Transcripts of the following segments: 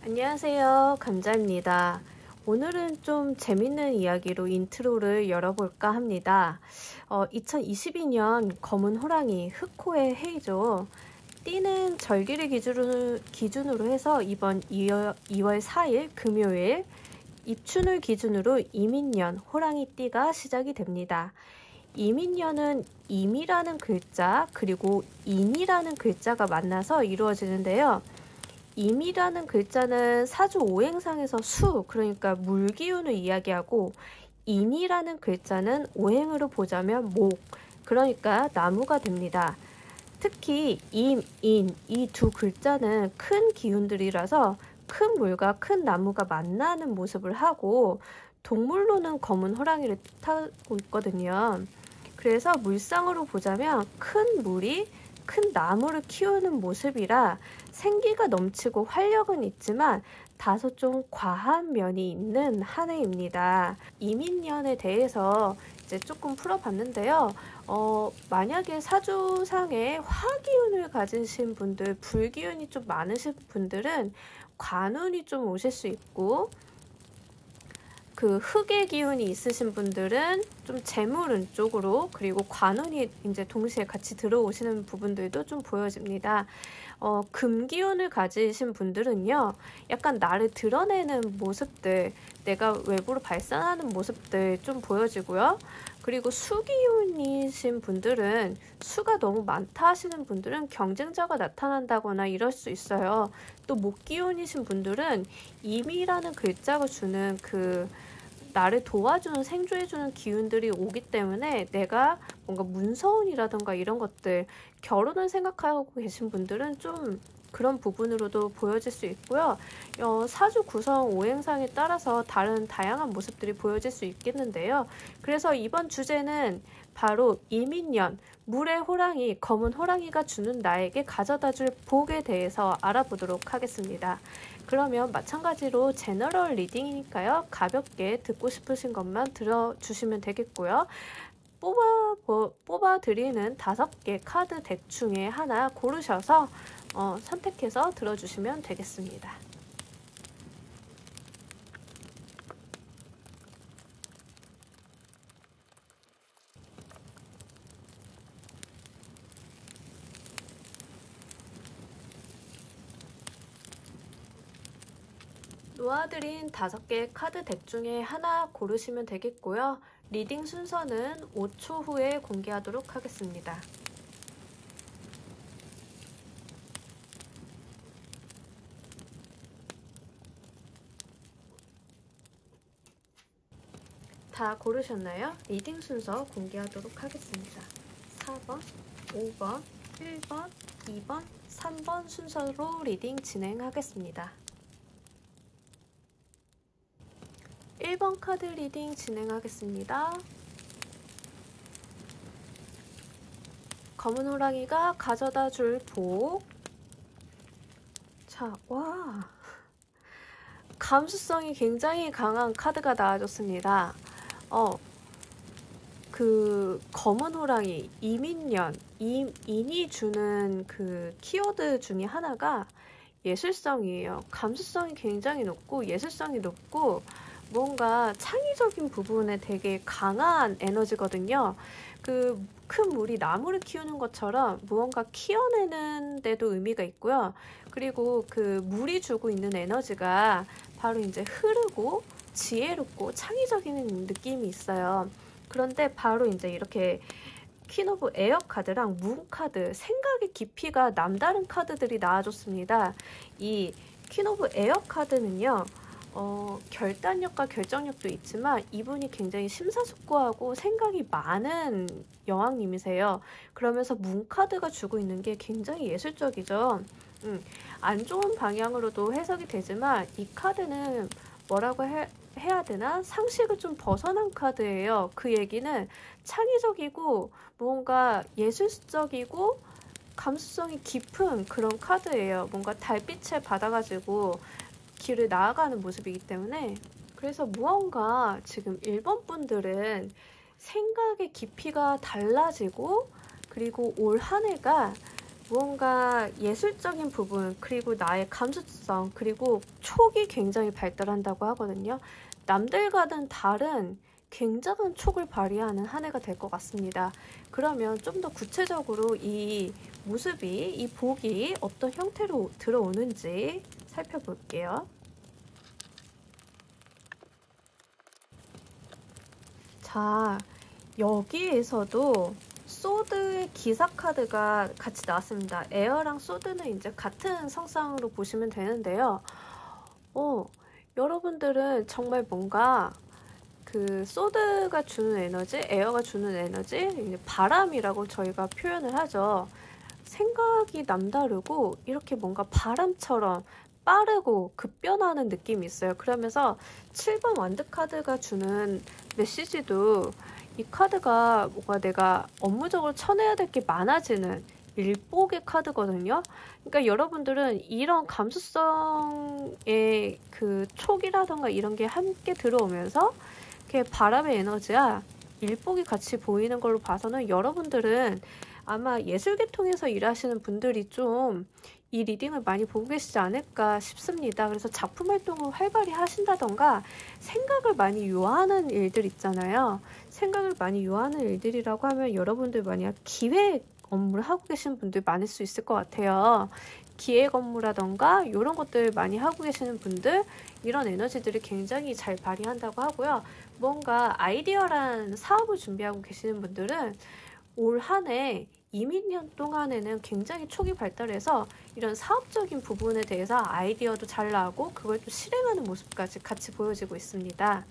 안녕하세요. 감자입니다. 오늘은 좀 재밌는 이야기로 인트로를 열어볼까 합니다. 2022년 검은 호랑이 흑호의 해이죠. 띠는 절기를 기준으로 해서 이번 2월 4일 금요일 입춘을 기준으로 이민년 호랑이 띠가 시작이 됩니다. 이민년은 임이라는 글자 그리고 인이라는 글자가 만나서 이루어지는데요. 임이라는 글자는 사주 오행상에서 수, 그러니까 물 기운을 이야기하고, 인이라는 글자는 오행으로 보자면 목, 그러니까 나무가 됩니다. 특히 임, 인, 이 두 글자는 큰 기운들이라서 큰 물과 큰 나무가 만나는 모습을 하고, 동물로는 검은 호랑이를 뜻하고 있거든요. 그래서 물상으로 보자면 큰 물이 큰 나무를 키우는 모습이라 생기가 넘치고 활력은 있지만 다소 좀 과한 면이 있는 한 해입니다. 이민년에 대해서 이제 조금 풀어봤는데요. 만약에 사주상에 화기운을 가지신 분들, 불기운이 좀 많으신 분들은 관운이 좀 오실 수 있고, 그 흑의 기운이 있으신 분들은 좀 재물운 쪽으로, 그리고 관운이 이제 동시에 같이 들어오시는 부분들도 좀 보여집니다. 금 기운을 가지신 분들은요, 약간 나를 드러내는 모습들, 내가 외부로 발산하는 모습들 좀 보여지고요. 그리고 수 기운이신 분들은 수가 너무 많다 하시는 분들은 경쟁자가 나타난다거나 이럴 수 있어요. 또 목 기운이신 분들은 임이라는 글자가 주는 그 나를 도와주는 생조해주는 기운들이 오기 때문에 내가 뭔가 문서운이라던가 이런 것들, 결혼을 생각하고 계신 분들은 좀 그런 부분으로도 보여질 수 있고요. 사주 구성 오행상에 따라서 다양한 모습들이 보여질 수 있겠는데요. 그래서 이번 주제는 바로 이민년, 물의 호랑이, 검은 호랑이가 주는 나에게 가져다줄 복에 대해서 알아보도록 하겠습니다. 그러면 마찬가지로 제너럴 리딩이니까요. 가볍게 듣고 싶으신 것만 들어주시면 되겠고요. 뽑아드리는 5개 카드 덱 중에 하나 고르셔서 선택해서 들어주시면 되겠습니다. 놓아드린 5개 카드 덱 중에 하나 고르시면 되겠고요. 리딩 순서는 5초 후에 공개하도록 하겠습니다. 다 고르셨나요? 리딩 순서 공개하도록 하겠습니다. 4번, 5번, 1번, 2번, 3번 순서로 리딩 진행하겠습니다. 1번 카드 리딩 진행하겠습니다. 검은 호랑이가 가져다 줄 복. 자, 와. 감수성이 굉장히 강한 카드가 나와줬습니다. 그 검은 호랑이, 이민년, 인이 주는 그 키워드 중에 하나가 예술성이에요. 감수성이 굉장히 높고 예술성이 높고 뭔가 창의적인 부분에 되게 강한 에너지거든요. 그 큰 물이 나무를 키우는 것처럼 무언가 키워내는 데도 의미가 있고요. 그리고 그 물이 주고 있는 에너지가 바로 이제 흐르고 지혜롭고 창의적인 느낌이 있어요. 그런데 바로 이제 이렇게 퀸 오브 에어 카드랑 문 카드, 생각의 깊이가 남다른 카드들이 나와줬습니다. 이 퀸 오브 에어 카드는요, 결단력과 결정력도 있지만 이분이 굉장히 심사숙고하고 생각이 많은 여왕님이세요. 그러면서 문 카드가 주고 있는 게 굉장히 예술적이죠. 안 좋은 방향으로도 해석이 되지만 이 카드는 뭐라고 해야 되나? 상식을 좀 벗어난 카드예요. 그 얘기는 창의적이고 뭔가 예술적이고 감수성이 깊은 그런 카드예요. 뭔가 달빛을 받아가지고 길을 나아가는 모습이기 때문에, 그래서 무언가 지금 1번 분들은 생각의 깊이가 달라지고, 그리고 올 한 해가 무언가 예술적인 부분, 그리고 나의 감수성, 그리고 촉이 굉장히 발달한다고 하거든요. 남들과는 다른 굉장한 촉을 발휘하는 한 해가 될 것 같습니다. 그러면 좀 더 구체적으로 이 모습이, 이 복이 어떤 형태로 들어오는지 살펴볼게요. 자, 여기에서도 소드의 기사 카드가 같이 나왔습니다. 에어랑 소드는 이제 같은 성상으로 보시면 되는데요. 여러분들은 정말 뭔가 그 소드가 주는 에너지, 에어가 주는 에너지, 이제 바람이라고 저희가 표현을 하죠. 생각이 남다르고 이렇게 뭔가 바람처럼 빠르고 급변하는 느낌이 있어요. 그러면서 7번 완드 카드가 주는 메시지도 이 카드가 뭔가 내가 업무적으로 쳐내야 될 게 많아지는 일복의 카드거든요. 그러니까 여러분들은 이런 감수성의 그 촉이라던가 이런 게 함께 들어오면서 이렇게 바람의 에너지와 일복이 같이 보이는 걸로 봐서는 여러분들은 아마 예술계통에서 일하시는 분들이 좀 이 리딩을 많이 보고 계시지 않을까 싶습니다. 그래서 작품 활동을 활발히 하신다던가 생각을 많이 요하는 일들 있잖아요. 생각을 많이 요하는 일들이라고 하면 여러분들 만약 기획 업무를 하고 계신 분들 많을 수 있을 것 같아요. 기획 업무라던가 이런 것들 많이 하고 계시는 분들, 이런 에너지들이 굉장히 잘 발휘한다고 하고요. 뭔가 아이디어란 사업을 준비하고 계시는 분들은 올 한 해 이민년 동안에는 굉장히 촉이 발달해서 이런 사업적인 부분에 대해서 아이디어도 잘 나오고 그걸 또 실행하는 모습까지 같이 보여지고 있습니다.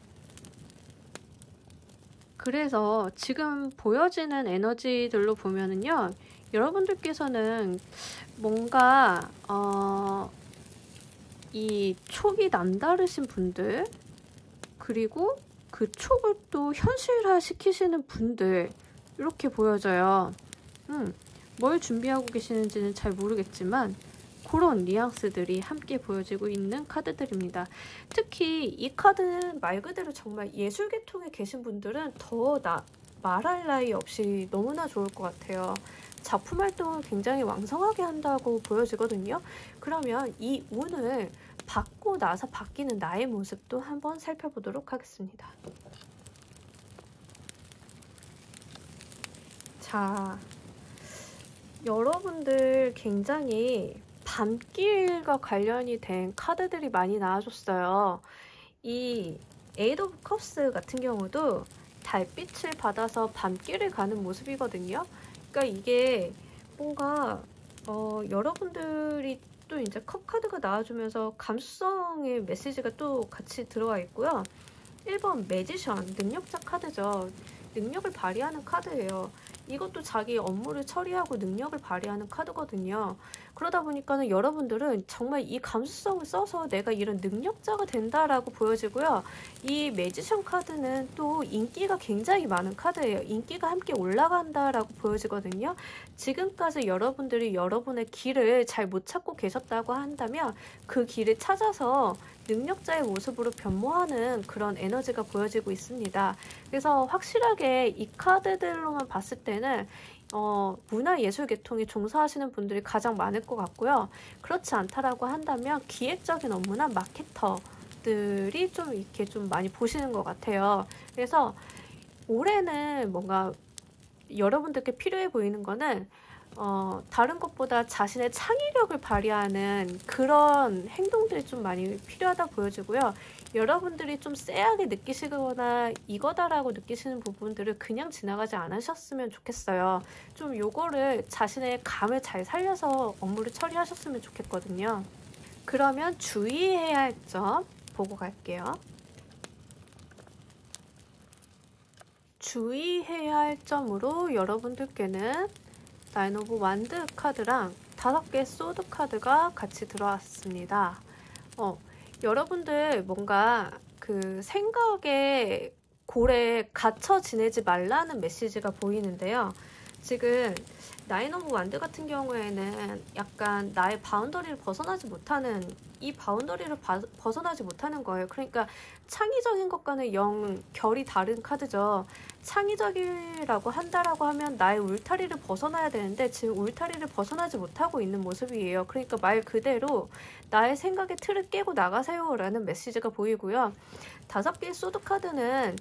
그래서 지금 보여지는 에너지들로 보면은요, 여러분들께서는 뭔가 이 촉이 남다르신 분들, 그리고 그 촉을 또 현실화 시키시는 분들, 이렇게 보여져요. 뭘 준비하고 계시는지는 잘 모르겠지만 그런 뉘앙스들이 함께 보여지고 있는 카드들입니다. 특히 이 카드는 말 그대로 정말 예술계통에 계신 분들은 더 말할 나위 없이 너무나 좋을 것 같아요. 작품 활동을 굉장히 왕성하게 한다고 보여지거든요. 그러면 이 운을 받고 나서 바뀌는 나의 모습도 한번 살펴보도록 하겠습니다. 자, 여러분들 굉장히 밤길과 관련이 된 카드들이 많이 나와줬어요. 이 에이드 오브 컵스 같은 경우도 달빛을 받아서 밤길을 가는 모습이거든요. 그러니까 이게 뭔가 여러분들이 또 이제 컵 카드가 나와주면서 감수성의 메시지가 또 같이 들어와 있고요. 1번 매지션, 능력자 카드죠. 능력을 발휘하는 카드예요. 이것도 자기 업무를 처리하고 능력을 발휘하는 카드거든요. 그러다 보니까는 여러분들은 정말 이 감수성을 써서 내가 이런 능력자가 된다라고 보여지고요. 이 매지션 카드는 또 인기가 굉장히 많은 카드예요. 인기가 함께 올라간다라고 보여지거든요. 지금까지 여러분들이 여러분의 길을 잘 못 찾고 계셨다고 한다면 그 길을 찾아서 능력자의 모습으로 변모하는 그런 에너지가 보여지고 있습니다. 그래서 확실하게 이 카드들로만 봤을 때는 문화예술 계통에 종사하시는 분들이 가장 많을 것 같고요. 그렇지 않다라고 한다면 기획적인 업무나 마케터들이 좀 이렇게 좀 많이 보시는 것 같아요. 그래서 올해는 뭔가 여러분들께 필요해 보이는 거는 다른 것보다 자신의 창의력을 발휘하는 그런 행동들이 좀 많이 필요하다 보여지고요. 여러분들이 좀 쎄하게 느끼시거나 이거다라고 느끼시는 부분들을 그냥 지나가지 않으셨으면 좋겠어요. 좀 요거를 자신의 감을 잘 살려서 업무를 처리하셨으면 좋겠거든요. 그러면 주의해야 할 점 보고 갈게요. 주의해야 할 점으로 여러분들께는 나인 오브 완드 카드랑 5개 소드 카드가 같이 들어왔습니다. 여러분들 뭔가 그 생각의 골에 갇혀 지내지 말라는 메시지가 보이는데요. 지금 나인 오브 완드 같은 경우에는 약간 나의 바운더리를 벗어나지 못하는 이 바운더리를 벗어나지 못하는 거예요. 그러니까 창의적인 것과는 영 결이 다른 카드죠. 창의적이라고 한다라고 하면 나의 울타리를 벗어나야 되는데 지금 울타리를 벗어나지 못하고 있는 모습이에요. 그러니까 말 그대로 나의 생각의 틀을 깨고 나가세요 라는 메시지가 보이고요. 5개의 소드 카드는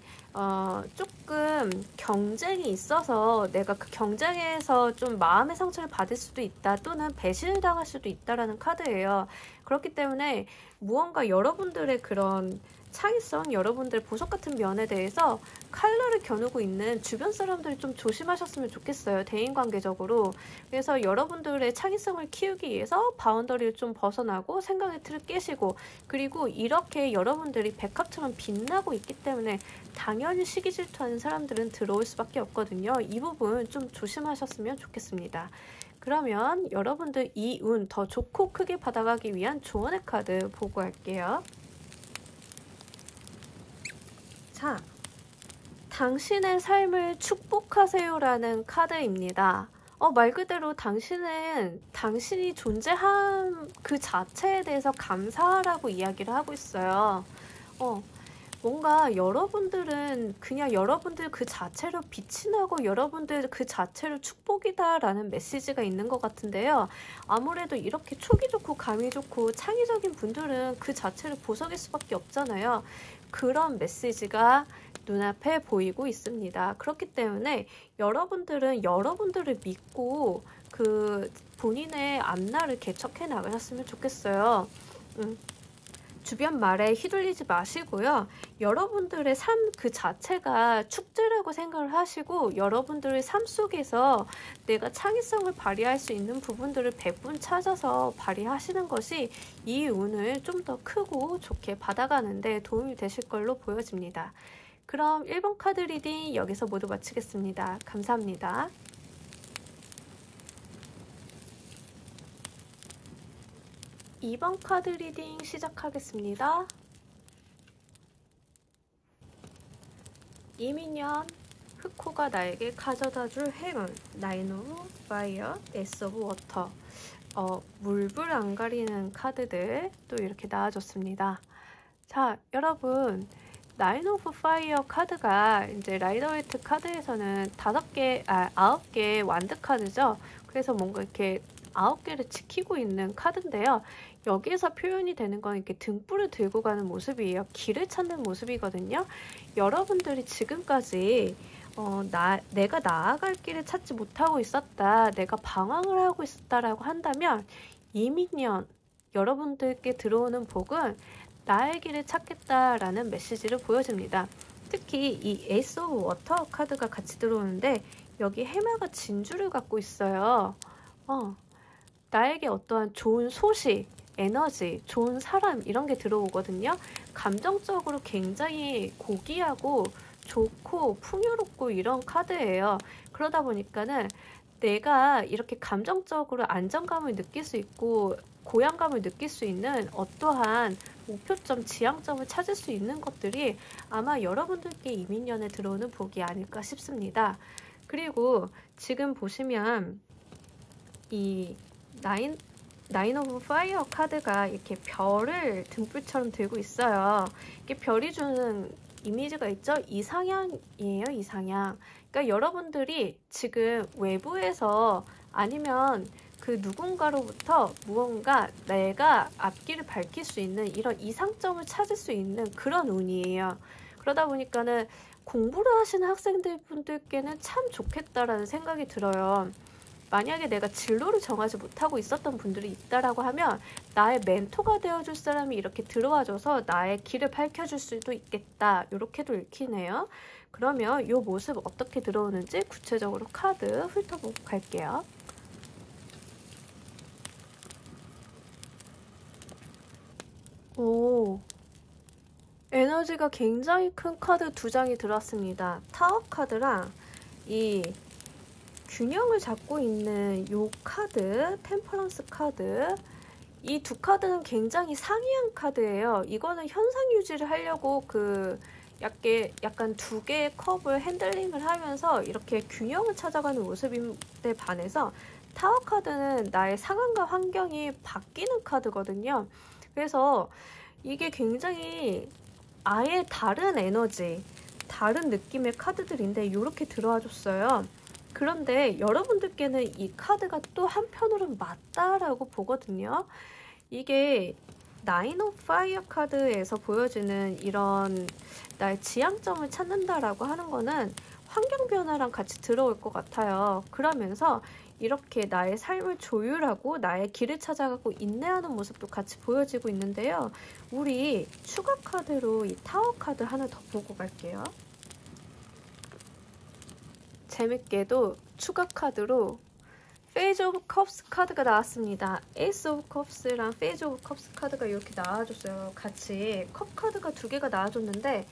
조금 경쟁이 있어서 내가 그 경쟁에서 좀 마음의 상처를 받을 수도 있다, 또는 배신을 당할 수도 있다라는 카드예요. 그렇기 때문에 무언가 여러분들의 그런 창의성, 여러분들의 보석 같은 면에 대해서 칼날을 겨누고 있는 주변 사람들이 좀 조심하셨으면 좋겠어요. 대인관계적으로. 그래서 여러분들의 창의성을 키우기 위해서 바운더리를 좀 벗어나고 생각의 틀을 깨시고, 그리고 이렇게 여러분들이 백합처럼 빛나고 있기 때문에 당연히 시기 질투하는 사람들은 들어올 수밖에 없거든요. 이 부분 좀 조심하셨으면 좋겠습니다. 그러면 여러분들 이 운 더 좋고 크게 받아가기 위한 조언의 카드 보고 할게요. 자, 당신의 삶을 축복하세요라는 카드입니다. 말 그대로 당신은 당신이 존재함 그 자체에 대해서 감사하라고 이야기를 하고 있어요. 뭔가 여러분들은 그냥 여러분들 그 자체로 빛이 나고 여러분들 그 자체로 축복이다 라는 메시지가 있는 것 같은데요. 아무래도 이렇게 촉이 좋고 감이 좋고 창의적인 분들은 그 자체로 보석일 수밖에 없잖아요. 그런 메시지가 눈앞에 보이고 있습니다. 그렇기 때문에 여러분들은 여러분들을 믿고 그 본인의 앞날을 개척해 나가셨으면 좋겠어요. 주변 말에 휘둘리지 마시고요. 여러분들의 삶 그 자체가 축제라고 생각을 하시고 여러분들의 삶 속에서 내가 창의성을 발휘할 수 있는 부분들을 100분 찾아서 발휘하시는 것이 이 운을 좀 더 크고 좋게 받아가는 데 도움이 되실 걸로 보여집니다. 그럼 1번 카드 리딩 여기서 모두 마치겠습니다. 감사합니다. 2번 카드 리딩 시작하겠습니다. 이민년, 흑호가 나에게 가져다줄 행운, 나인 오브 파이어, 에이스 오브 워터. 물불 안 가리는 카드들 또 이렇게 나와줬습니다. 자, 여러분, 나인 오브 파이어 카드가 이제 라이더웨이트 카드에서는 9개 완드 카드죠. 그래서 뭔가 이렇게 9개를 지키고 있는 카드인데요. 여기에서 표현이 되는 건 이렇게 등불을 들고 가는 모습이에요. 길을 찾는 모습이거든요. 여러분들이 지금까지 내가 나아갈 길을 찾지 못하고 있었다, 내가 방황을 하고 있었다라고 한다면 이민년 여러분들께 들어오는 복은 나의 길을 찾겠다라는 메시지를 보여줍니다. 특히 이 에이스 오브 워터 카드가 같이 들어오는데 여기 해마가 진주를 갖고 있어요. 나에게 어떠한 좋은 소식, 에너지, 좋은 사람 이런 게 들어오거든요. 감정적으로 굉장히 고귀하고 좋고 풍요롭고 이런 카드예요. 그러다 보니까는 내가 이렇게 감정적으로 안정감을 느낄 수 있고 고향감을 느낄 수 있는 어떠한 목표점, 지향점을 찾을 수 있는 것들이 아마 여러분들께 이민년에 들어오는 복이 아닐까 싶습니다. 그리고 지금 보시면 이 나인 오브 파이어 카드가 이렇게 별을 등불처럼 들고 있어요. 이게 별이 주는 이미지가 있죠? 이상향이에요, 이상향. 그러니까 여러분들이 지금 외부에서 아니면 그 누군가로부터 무언가 내가 앞길을 밝힐 수 있는 이런 이상점을 찾을 수 있는 그런 운이에요. 그러다 보니까는 공부를 하시는 학생들 분들께는 참 좋겠다라는 생각이 들어요. 만약에 내가 진로를 정하지 못하고 있었던 분들이 있다라고 하면 나의 멘토가 되어줄 사람이 이렇게 들어와줘서 나의 길을 밝혀줄 수도 있겠다. 이렇게도 읽히네요. 그러면 이 모습 어떻게 들어오는지 구체적으로 카드 훑어보고 갈게요. 오, 에너지가 굉장히 큰 카드 2장이 들어왔습니다. 타워 카드랑 이 균형을 잡고 있는 요 카드, 템퍼런스 카드, 이 두 카드는 굉장히 상이한 카드예요. 이거는 현상 유지를 하려고 약간 2개의 컵을 핸들링을 하면서 이렇게 균형을 찾아가는 모습인데 반해서 타워 카드는 나의 상황과 환경이 바뀌는 카드거든요. 그래서 이게 굉장히 아예 다른 에너지, 다른 느낌의 카드들인데 이렇게 들어와 줬어요. 그런데 여러분들께는 이 카드가 또 한편으로는 맞다라고 보거든요. 이게 나인 오브 파이어 카드에서 보여지는 이런 나의 지향점을 찾는다라고 하는 거는 환경 변화랑 같이 들어올 것 같아요. 그러면서 이렇게 나의 삶을 조율하고 나의 길을 찾아가고 인내하는 모습도 같이 보여지고 있는데요. 우리 추가 카드로 이 타워 카드 하나 더 보고 갈게요. 재밌게도 추가 카드로 페이즈 오브 컵스 카드가 나왔습니다. 에이스 오브 컵스랑 페이즈 오브 컵스 카드가 이렇게 나와줬어요. 같이 컵 카드가 두 개가 나와줬는데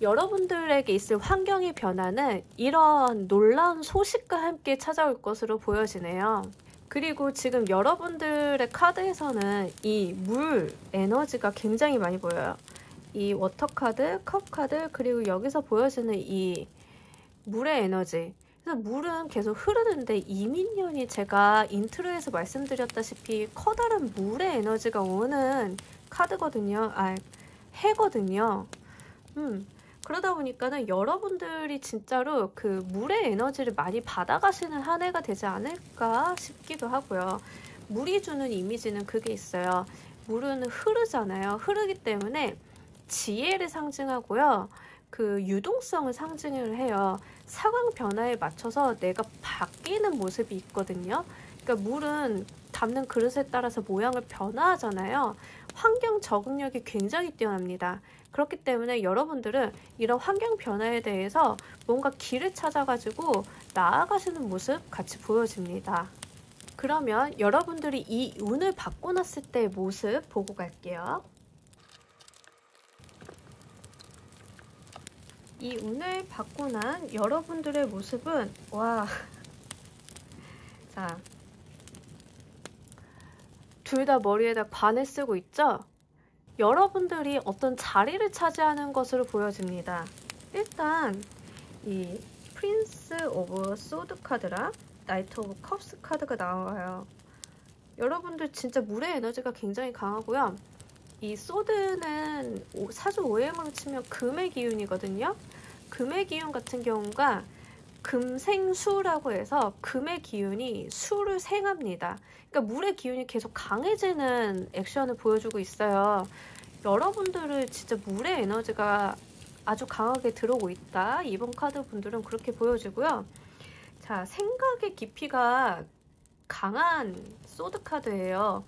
여러분들에게 있을 환경의 변화는 이런 놀라운 소식과 함께 찾아올 것으로 보여지네요. 그리고 지금 여러분들의 카드에서는 이 물 에너지가 굉장히 많이 보여요. 이 워터 카드, 컵 카드, 그리고 여기서 보여지는 이 물의 에너지. 그래서 물은 계속 흐르는데 이민년이 제가 인트로에서 말씀드렸다시피 커다란 물의 에너지가 오는 카드거든요. 해거든요. 그러다 보니까는 여러분들이 진짜로 그 물의 에너지를 많이 받아가시는 한 해가 되지 않을까 싶기도 하고요. 물이 주는 이미지는 그게 있어요. 물은 흐르잖아요. 흐르기 때문에 지혜를 상징하고요. 그 유동성을 상징을 해요. 상황 변화에 맞춰서 내가 바뀌는 모습이 있거든요. 그러니까 물은 담는 그릇에 따라서 모양을 변화하잖아요. 환경 적응력이 굉장히 뛰어납니다. 그렇기 때문에 여러분들은 이런 환경 변화에 대해서 뭔가 길을 찾아가지고 나아가시는 모습 같이 보여집니다. 그러면 여러분들이 이 운을 받고 났을 때의 모습 보고 갈게요. 이 운을 받고 난 여러분들의 모습은 와, 자, 둘 다 머리에다 관을 쓰고 있죠? 여러분들이 어떤 자리를 차지하는 것으로 보여집니다. 일단 이 프린스 오브 소드 카드랑 나이트 오브 컵스 카드가 나와요. 여러분들 진짜 물의 에너지가 굉장히 강하고요. 이 소드는 사주 오행으로 치면 금의 기운이거든요. 금의 기운 같은 경우가 금생수라고 해서 금의 기운이 수를 생합니다. 그러니까 물의 기운이 계속 강해지는 액션을 보여주고 있어요. 여러분들은 진짜 물의 에너지가 아주 강하게 들어오고 있다. 이번 카드 분들은 그렇게 보여지고요. 자, 생각의 깊이가 강한 소드 카드예요.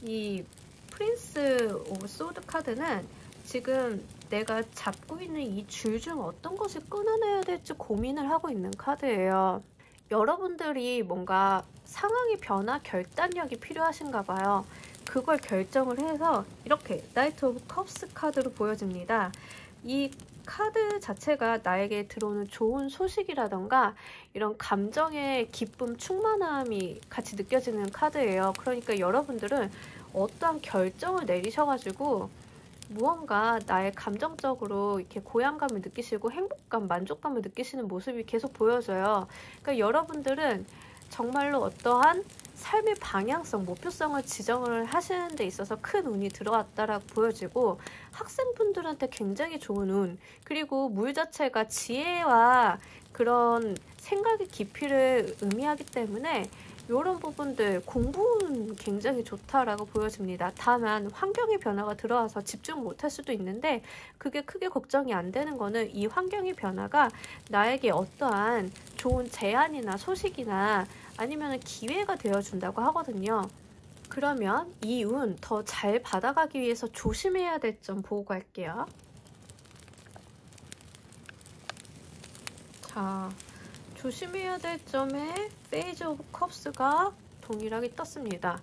이 프린스 오브 소드 카드는 지금 내가 잡고 있는 이 줄 중 어떤 것을 끊어내야 될지 고민을 하고 있는 카드예요. 여러분들이 뭔가 상황의 변화, 결단력이 필요하신가 봐요. 그걸 결정을 해서 이렇게 나이트 오브 컵스 카드로 보여집니다. 이 카드 자체가 나에게 들어오는 좋은 소식이라던가 이런 감정의 기쁨, 충만함이 같이 느껴지는 카드예요. 그러니까 여러분들은 어떠한 결정을 내리셔가지고 무언가 나의 감정적으로 이렇게 고향감을 느끼시고 행복감, 만족감을 느끼시는 모습이 계속 보여져요. 그러니까 여러분들은 정말로 어떠한 삶의 방향성, 목표성을 지정을 하시는 데 있어서 큰 운이 들어왔다라고 보여지고 학생분들한테 굉장히 좋은 운, 그리고 물 자체가 지혜와 그런 생각의 깊이를 의미하기 때문에 이런 부분들 공부는 굉장히 좋다라고 보여집니다. 다만 환경의 변화가 들어와서 집중 못할 수도 있는데 그게 크게 걱정이 안 되는 거는 이 환경의 변화가 나에게 어떠한 좋은 제안이나 소식이나 아니면 기회가 되어준다고 하거든요. 그러면 이 운 더 잘 받아가기 위해서 조심해야 될 점 보고 갈게요. 자, 조심해야 될 점에 페이즈 오브 컵스가 동일하게 떴습니다.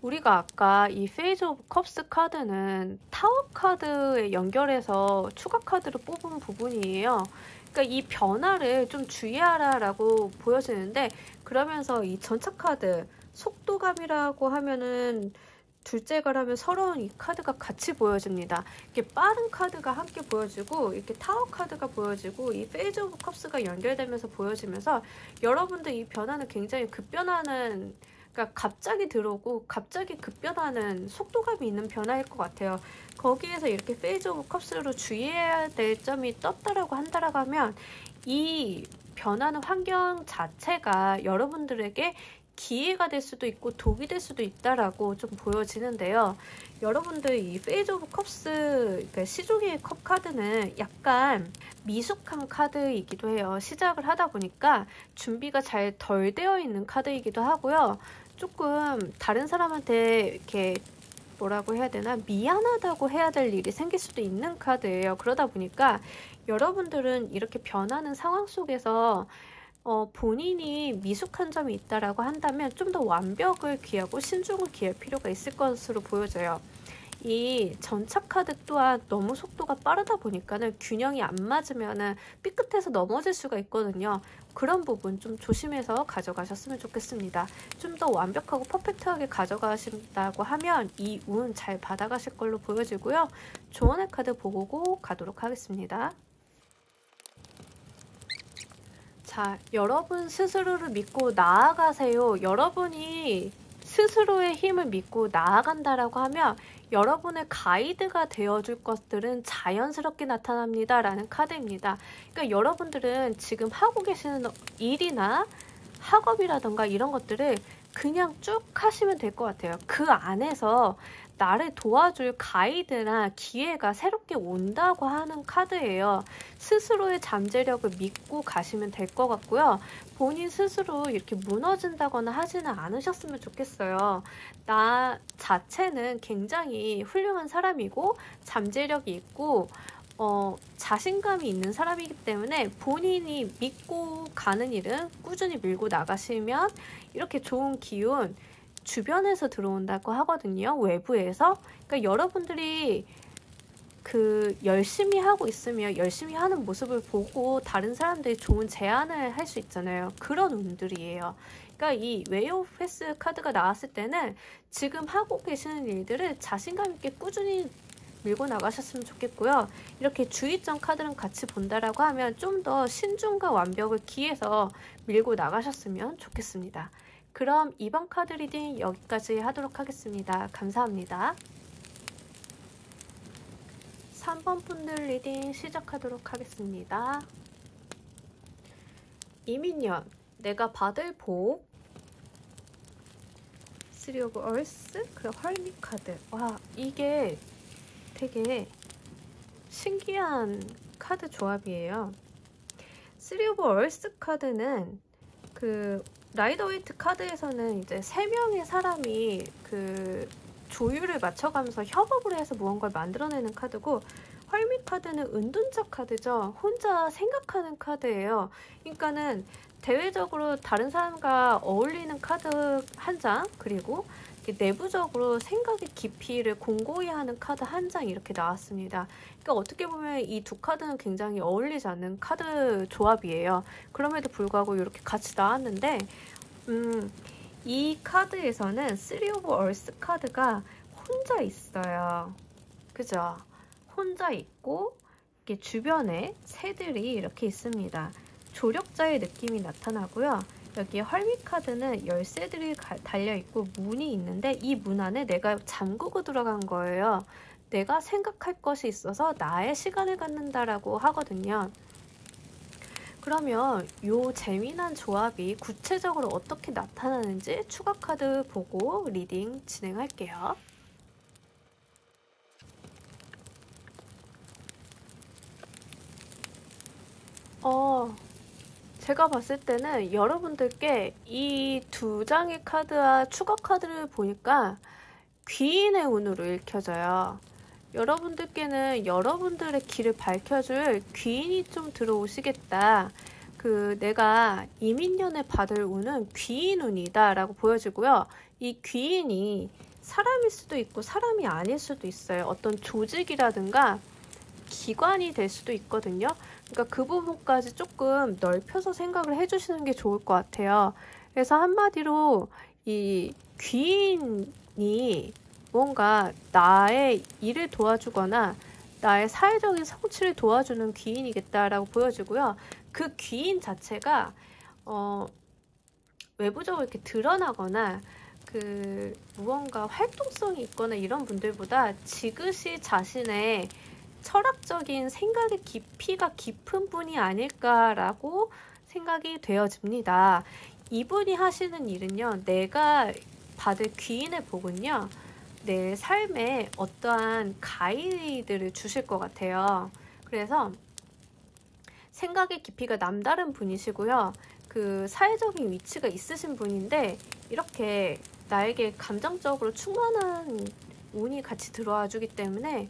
우리가 아까 이 페이즈 오브 컵스 카드는 타워 카드에 연결해서 추가 카드를 뽑은 부분이에요. 그러니까 이 변화를 좀 주의하라 라고 보여지는데, 그러면서 이 전차 카드 속도감이라고 하면은 둘째 가라면 서러운 이 카드가 같이 보여집니다. 이렇게 빠른 카드가 함께 보여지고 이렇게 타워 카드가 보여지고 이 페이즈 오브 컵스가 연결되면서 보여지면서 여러분들 이 변화는 굉장히 급변하는 그러니까 갑자기 들어오고 갑자기 급변하는 속도감이 있는 변화일 것 같아요. 거기에서 이렇게 페이즈 오브 컵스로 주의해야 될 점이 떴다라고 한다라고 하면 이 변하는 환경 자체가 여러분들에게 기회가 될 수도 있고 독이 될 수도 있다라고 좀 보여지는데요. 여러분들 이 페이즈 오브 컵스, 그러니까 시종의 컵 카드는 약간 미숙한 카드이기도 해요. 시작을 하다 보니까 준비가 잘 덜 되어 있는 카드이기도 하고요. 조금 다른 사람한테 이렇게 뭐라고 해야 되나, 미안하다고 해야 될 일이 생길 수도 있는 카드예요. 그러다 보니까 여러분들은 이렇게 변하는 상황 속에서 본인이 미숙한 점이 있다라고 한다면 좀 더 완벽을 기하고 신중을 기할 필요가 있을 것으로 보여져요. 이 전차 카드 또한 너무 속도가 빠르다 보니까는 균형이 안 맞으면은 삐끗해서 넘어질 수가 있거든요. 그런 부분 좀 조심해서 가져가셨으면 좋겠습니다. 좀 더 완벽하고 퍼펙트하게 가져가신다고 하면 이 운 잘 받아가실 걸로 보여지고요. 조언의 카드 보고 가도록 하겠습니다. 자, 여러분 스스로를 믿고 나아가세요. 여러분이 스스로의 힘을 믿고 나아간다라고 하면 여러분의 가이드가 되어줄 것들은 자연스럽게 나타납니다 라는 카드입니다. 그러니까 여러분들은 지금 하고 계시는 일이나 학업이라던가 이런 것들을 그냥 쭉 하시면 될 것 같아요. 그 안에서 나를 도와줄 가이드나 기회가 새롭게 온다고 하는 카드예요. 스스로의 잠재력을 믿고 가시면 될 것 같고요. 본인 스스로 이렇게 무너진다거나 하지는 않으셨으면 좋겠어요. 나 자체는 굉장히 훌륭한 사람이고 잠재력이 있고 자신감이 있는 사람이기 때문에 본인이 믿고 가는 일은 꾸준히 밀고 나가시면 이렇게 좋은 기운 주변에서 들어온다고 하거든요. 외부에서. 그러니까 여러분들이 열심히 하고 있으면 열심히 하는 모습을 보고 다른 사람들이 좋은 제안을 할 수 있잖아요. 그런 운들이에요. 그러니까 이 웨이 오브 패스 카드가 나왔을 때는 지금 하고 계시는 일들을 자신감 있게 꾸준히 밀고 나가셨으면 좋겠고요. 이렇게 주의점 카드랑 같이 본다라고 하면 좀 더 신중과 완벽을 기해서 밀고 나가셨으면 좋겠습니다. 그럼 이번 카드 리딩 여기까지 하도록 하겠습니다. 감사합니다. 3번 분들 리딩 시작하도록 하겠습니다. 이민년, 내가 받을 복, 3 오브 얼스, 그리고 헐밋 카드. 와, 이게 되게 신기한 카드 조합이에요. 3 오브 얼스 카드는 라이더 웨이트 카드에서는 이제 3명의 사람이 조율을 맞춰가면서 협업을 해서 무언가를 만들어내는 카드고, 헐밋 카드는 은둔자 카드죠. 혼자 생각하는 카드예요. 그러니까는 대외적으로 다른 사람과 어울리는 카드 한 장, 그리고 내부적으로 생각의 깊이를 공고히 하는 카드 한 장 이렇게 나왔습니다. 그러니까 어떻게 보면 이 두 카드는 굉장히 어울리지 않는 카드 조합이에요. 그럼에도 불구하고 이렇게 같이 나왔는데 이 카드에서는 3 오브 얼스 카드가 혼자 있어요. 그죠? 혼자 있고 이렇게 주변에 새들이 이렇게 있습니다. 조력자의 느낌이 나타나고요. 여기에 헐밋 카드는 열쇠들이 달려있고 문이 있는데 이 문 안에 내가 잠그고 들어간 거예요. 내가 생각할 것이 있어서 나의 시간을 갖는다라고 하거든요. 그러면 이 재미난 조합이 구체적으로 어떻게 나타나는지 추가 카드 보고 리딩 진행할게요. 제가 봤을 때는 여러분들께 이 두 장의 카드와 추가 카드를 보니까 귀인의 운으로 읽혀져요. 여러분들께는 여러분들의 길을 밝혀줄 귀인이 좀 들어오시겠다. 내가 이민년에 받을 운은 귀인 운이다 라고 보여지고요. 이 귀인이 사람일 수도 있고 사람이 아닐 수도 있어요. 어떤 조직이라든가 기관이 될 수도 있거든요. 그러니까 그 부분까지 조금 넓혀서 생각을 해주시는 게 좋을 것 같아요. 그래서 한마디로 이 귀인이 뭔가 나의 일을 도와주거나 나의 사회적인 성취를 도와주는 귀인이겠다라고 보여지고요. 그 귀인 자체가 외부적으로 이렇게 드러나거나 무언가 활동성이 있거나 이런 분들보다 지그시 자신의 철학적인 생각의 깊이가 깊은 분이 아닐까라고 생각이 되어집니다. 이분이 하시는 일은요, 내가 받을 귀인의 복은요, 내 삶에 어떠한 가이드를 주실 것 같아요. 그래서 생각의 깊이가 남다른 분이시고요. 사회적인 위치가 있으신 분인데 이렇게 나에게 감정적으로 충만한 운이 같이 들어와 주기 때문에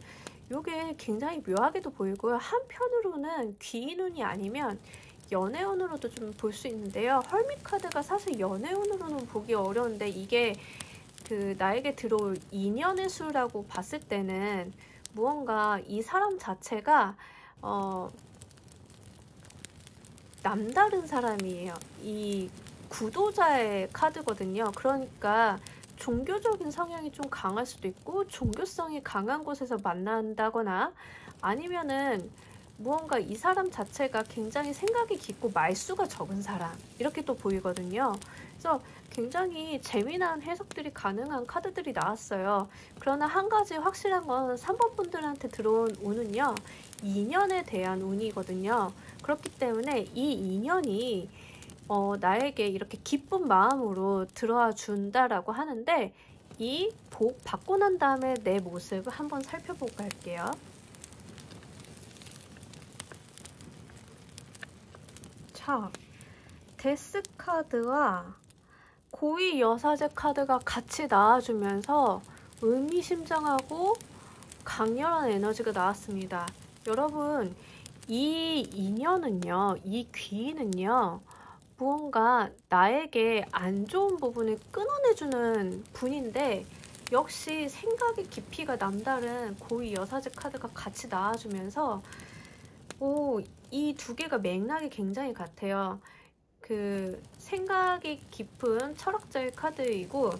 이게 굉장히 묘하게도 보이고요. 한편으로는 귀인운이 아니면 연애운으로도 좀 볼 수 있는데요. 헐밋 카드가 사실 연애운으로는 보기 어려운데 이게 나에게 들어올 인연의 수라고 봤을 때는 무언가 이 사람 자체가 남다른 사람이에요. 이 구도자의 카드거든요. 그러니까 종교적인 성향이 좀 강할 수도 있고 종교성이 강한 곳에서 만난다거나 아니면은 무언가 이 사람 자체가 굉장히 생각이 깊고 말수가 적은 사람 이렇게 또 보이거든요. 그래서 굉장히 재미난 해석들이 가능한 카드들이 나왔어요. 그러나 한 가지 확실한 건 3번 분들한테 들어온 운은요. 인연에 대한 운이거든요. 그렇기 때문에 이 인연이 나에게 이렇게 기쁜 마음으로 들어와 준다라고 하는데 이 복 받고 난 다음에 내 모습을 한번 살펴보고 갈게요. 자, 데스 카드와 고위 여사제 카드가 같이 나와주면서 의미심장하고 강렬한 에너지가 나왔습니다. 여러분, 이 인연은요, 이 귀인은요, 무언가 나에게 안 좋은 부분을 끊어내주는 분인데 역시 생각의 깊이가 남다른 고위 여사제 카드가 같이 나와주면서 이 두 개가 맥락이 굉장히 같아요. 생각이 깊은 철학자의 카드이고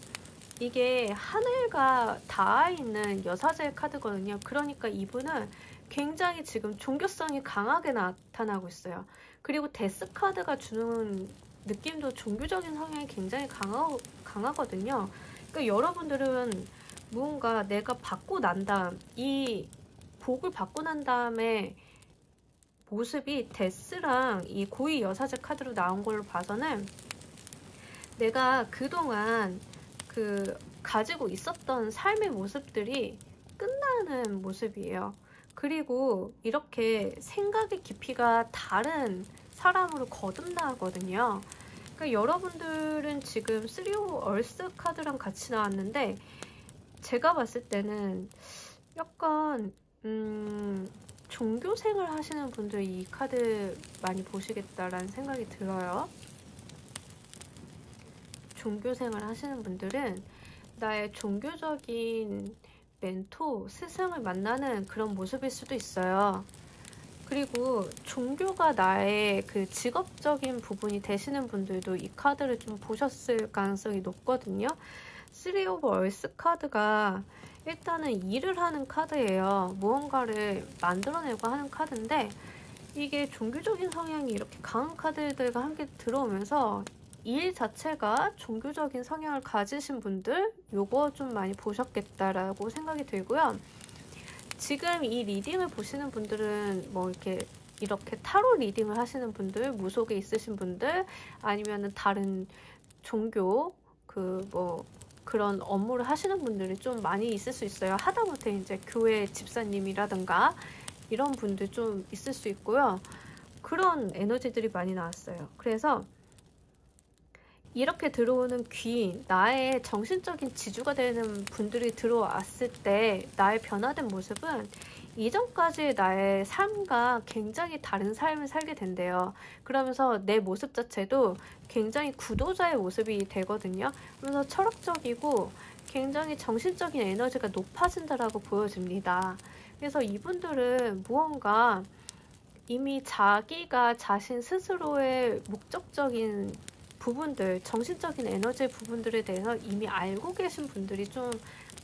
이게 하늘과 닿아 있는 여사제의 카드거든요. 그러니까 이분은 굉장히 지금 종교성이 강하게 나타나고 있어요. 그리고 데스 카드가 주는 느낌도 종교적인 성향이 굉장히 강하거든요. 그러니까 여러분들은 무언가 내가 받고 난 다음, 이 복을 받고 난 다음에 모습이 데스랑 이 고위 여사제 카드로 나온 걸로 봐서는 내가 그동안 가지고 있었던 삶의 모습들이 끝나는 모습이에요. 그리고 이렇게 생각의 깊이가 다른 사람으로 거듭나거든요. 그러니까 여러분들은 지금 3 of Earth 카드랑 같이 나왔는데 제가 봤을 때는 약간 종교생활 하시는 분들 이 카드 많이 보시겠다라는 생각이 들어요. 종교생활 하시는 분들은 나의 종교적인 멘토, 스승을 만나는 그런 모습일 수도 있어요. 그리고 종교가 나의 직업적인 부분이 되시는 분들도 이 카드를 좀 보셨을 가능성이 높거든요. 3 of Earth 카드가 일단은 일을 하는 카드예요. 무언가를 만들어내고 하는 카드인데 이게 종교적인 성향이 이렇게 강한 카드들과 함께 들어오면서 일 자체가 종교적인 성향을 가지신 분들 요거 좀 많이 보셨겠다라고 생각이 들고요. 지금 이 리딩을 보시는 분들은 뭐 이렇게 타로 리딩을 하시는 분들, 무속에 있으신 분들 아니면은 다른 종교 그런 업무를 하시는 분들이 좀 많이 있을 수 있어요. 하다못해 이제 교회 집사님이라든가 이런 분들 좀 있을 수 있고요. 그런 에너지들이 많이 나왔어요. 그래서 이렇게 들어오는 귀인, 나의 정신적인 지주가 되는 분들이 들어왔을 때 나의 변화된 모습은 이전까지의 나의 삶과 굉장히 다른 삶을 살게 된대요. 그러면서 내 모습 자체도 굉장히 구도자의 모습이 되거든요. 그래서 철학적이고 굉장히 정신적인 에너지가 높아진다라고 보여집니다. 그래서 이분들은 무언가 이미 자기가 자신 스스로의 목적적인 부분들, 정신적인 에너지 부분들에 대해서 이미 알고 계신 분들이 좀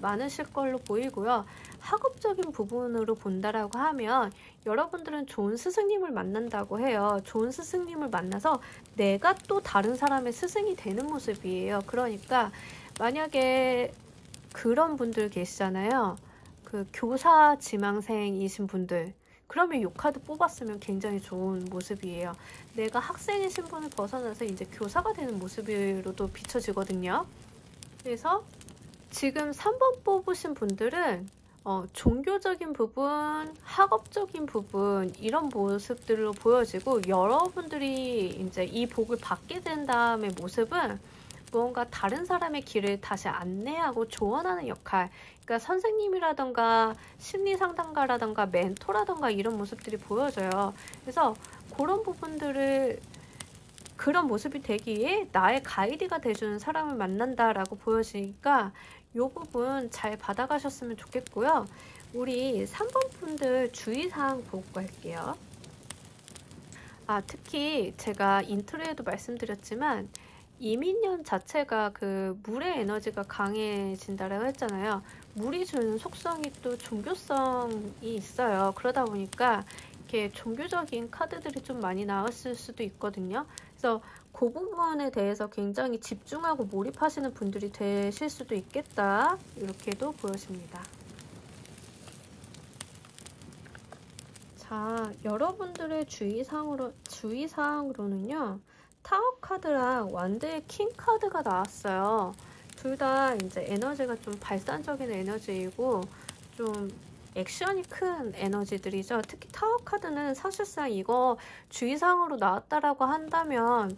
많으실 걸로 보이고요. 학업적인 부분으로 본다라고 하면 여러분들은 좋은 스승님을 만난다고 해요. 좋은 스승님을 만나서 내가 또 다른 사람의 스승이 되는 모습이에요. 그러니까 만약에 그런 분들 계시잖아요. 그 교사 지망생이신 분들. 그러면 요 카드 뽑았으면 굉장히 좋은 모습이에요. 내가 학생의 신분을 벗어나서 이제 교사가 되는 모습으로도 비춰지거든요. 그래서 지금 3번 뽑으신 분들은 종교적인 부분, 학업적인 부분 이런 모습들로 보여지고, 여러분들이 이제 이 복을 받게 된 다음의 모습은 무언가 다른 사람의 길을 다시 안내하고 조언하는 역할, 그러니까 선생님이라던가 심리상담가라던가 멘토라던가 이런 모습들이 보여져요. 그래서 그런 부분들을, 그런 모습이 되기에 나의 가이드가 돼주는 사람을 만난다라고 보여지니까 이 부분 잘 받아가셨으면 좋겠고요. 우리 3번 분들 주의사항 보고 갈게요. 특히 제가 인트로에도 말씀드렸지만 이민년 자체가 그 물의 에너지가 강해진다라고 했잖아요. 물이 주는 속성이 또 종교성이 있어요. 그러다 보니까 이렇게 종교적인 카드들이 좀 많이 나왔을 수도 있거든요. 그래서 그 부분에 대해서 굉장히 집중하고 몰입하시는 분들이 되실 수도 있겠다, 이렇게도 보여집니다. 자, 여러분들의 주의사항으로는요, 타워 카드랑 완드의 킹 카드가 나왔어요. 둘 다 이제 에너지가 좀 발산적인 에너지이고 좀 액션이 큰 에너지들이죠. 특히 타워 카드는 사실상 이거 주의사항으로 나왔다라고 한다면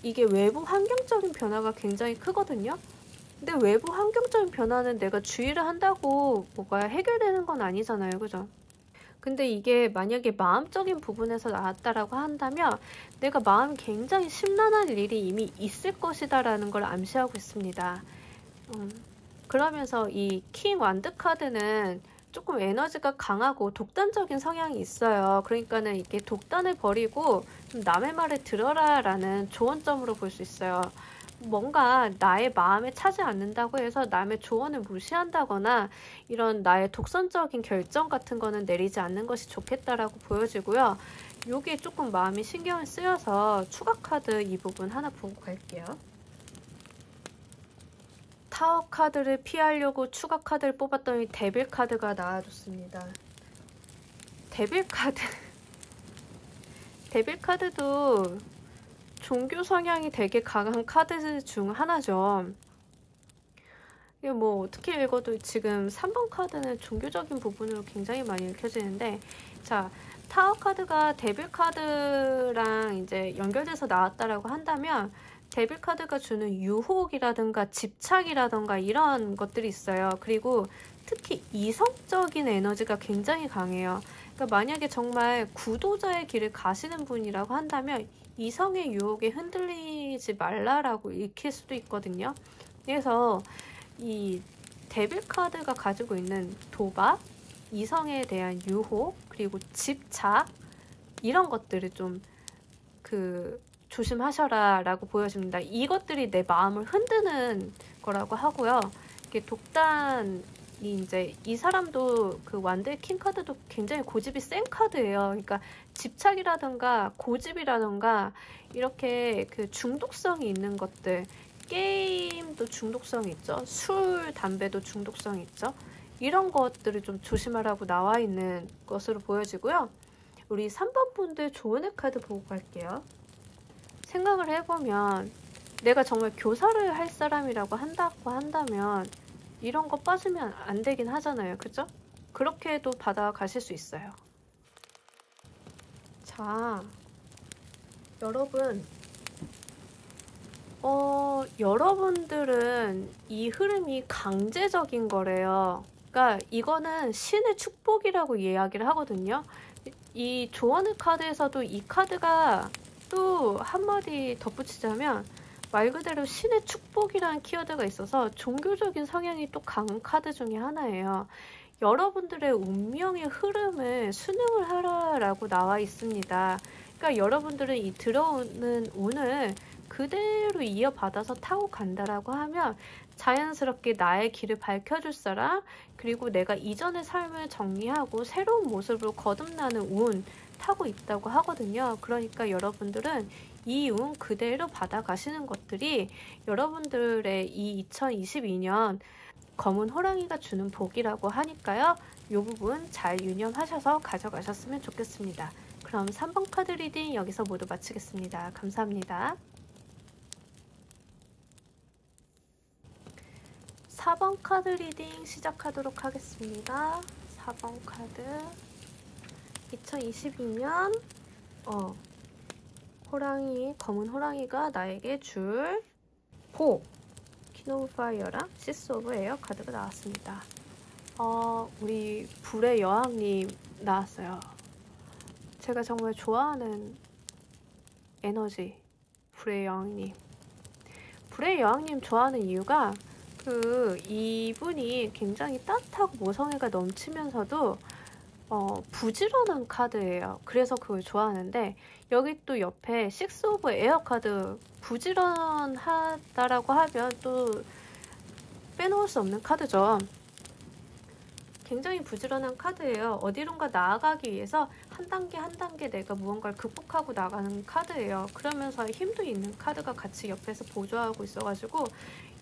이게 외부 환경적인 변화가 굉장히 크거든요. 근데 외부 환경적인 변화는 내가 주의를 한다고 뭐가 해결되는 건 아니잖아요. 그죠? 근데 이게 만약에 마음적인 부분에서 나왔다라고 한다면 내가 마음이 굉장히 심란한 일이 이미 있을 것이다 라는 걸 암시하고 있습니다. 그러면서 이 킹 완드 카드는 조금 에너지가 강하고 독단적인 성향이 있어요. 그러니까는 이게 독단을 버리고 좀 남의 말을 들어라 라는 조언점으로 볼 수 있어요. 뭔가 나의 마음에 차지 않는다고 해서 남의 조언을 무시한다거나 이런 나의 독선적인 결정 같은 거는 내리지 않는 것이 좋겠다라고 보여지고요. 요게 조금 마음이 신경을 쓰여서 추가 카드 이 부분 하나 보고 갈게요. 타워 카드를 피하려고 추가 카드를 뽑았더니 데빌 카드가 나와줬습니다. 데빌 카드 데빌 카드도 종교 성향이 되게 강한 카드 중 하나죠. 이게 뭐 어떻게 읽어도 지금 3번 카드는 종교적인 부분으로 굉장히 많이 읽혀지는데, 자, 타워 카드가 데빌 카드랑 이제 연결돼서 나왔다라고 한다면 데빌 카드가 주는 유혹이라든가 집착이라든가 이런 것들이 있어요. 그리고 특히 이성적인 에너지가 굉장히 강해요. 그러니까 만약에 정말 구도자의 길을 가시는 분이라고 한다면 이성의 유혹에 흔들리지 말라라고 읽힐 수도 있거든요. 그래서 이 데빌 카드가 가지고 있는 도박, 이성에 대한 유혹, 그리고 집착 이런 것들을 좀 조심하셔라 라고 보여집니다. 이것들이 내 마음을 흔드는 거라고 하고요. 이게 독단이 이제 이 사람도 그 완드의 킹 카드도 굉장히 고집이 센 카드예요. 그러니까 집착이라던가 고집이라던가 이렇게 그 중독성이 있는 것들, 게임도 중독성이 있죠. 술, 담배도 중독성이 있죠. 이런 것들을 좀 조심하라고 나와 있는 것으로 보여지고요. 우리 3번 분들 조언의 카드 보고 갈게요. 생각을 해보면 내가 정말 교사를 할 사람이라고 한다면 이런 거 빠지면 안 되긴 하잖아요. 그죠? 그렇게도 받아가실 수 있어요. 자, 여러분, 여러분들은 이 흐름이 강제적인 거래요. 그러니까 이거는 신의 축복이라고 이야기를 하거든요. 이 조언의 카드에서도 이 카드가 또 한마디 덧붙이자면 말 그대로 신의 축복이라는 키워드가 있어서 종교적인 성향이 또 강한 카드 중에 하나예요. 여러분들의 운명의 흐름을 순응을 하라라고 나와 있습니다. 그러니까 여러분들은 이 들어오는 운을 그대로 이어받아서 타고 간다라고 하면 자연스럽게 나의 길을 밝혀줄 사람, 그리고 내가 이전의 삶을 정리하고 새로운 모습으로 거듭나는 운 타고 있다고 하거든요. 그러니까 여러분들은 이 운 그대로 받아가시는 것들이 여러분들의 이 2022년 검은 호랑이가 주는 복이라고 하니까요. 이 부분 잘 유념하셔서 가져가셨으면 좋겠습니다. 그럼 3번 카드 리딩 여기서 모두 마치겠습니다. 감사합니다. 4번 카드 리딩 시작하도록 하겠습니다. 4번 카드 2022년 호랑이, 검은 호랑이가 나에게 줄 복, 퀸 오브 파이어랑 시스 오브 에어 카드가 나왔습니다. 우리 불의 여왕님 나왔어요. 제가 정말 좋아하는 에너지, 불의 여왕님. 불의 여왕님 좋아하는 이유가 이분이 굉장히 따뜻하고 모성애가 넘치면서도 부지런한 카드예요. 그래서 그걸 좋아하는데, 여기 또 옆에 식스 오브 에어 카드, 부지런하다라고 하면 또 빼놓을 수 없는 카드죠. 굉장히 부지런한 카드예요. 어디론가 나아가기 위해서 한 단계 한 단계 내가 무언가를 극복하고 나가는 카드예요. 그러면서 힘도 있는 카드가 같이 옆에서 보조하고 있어가지고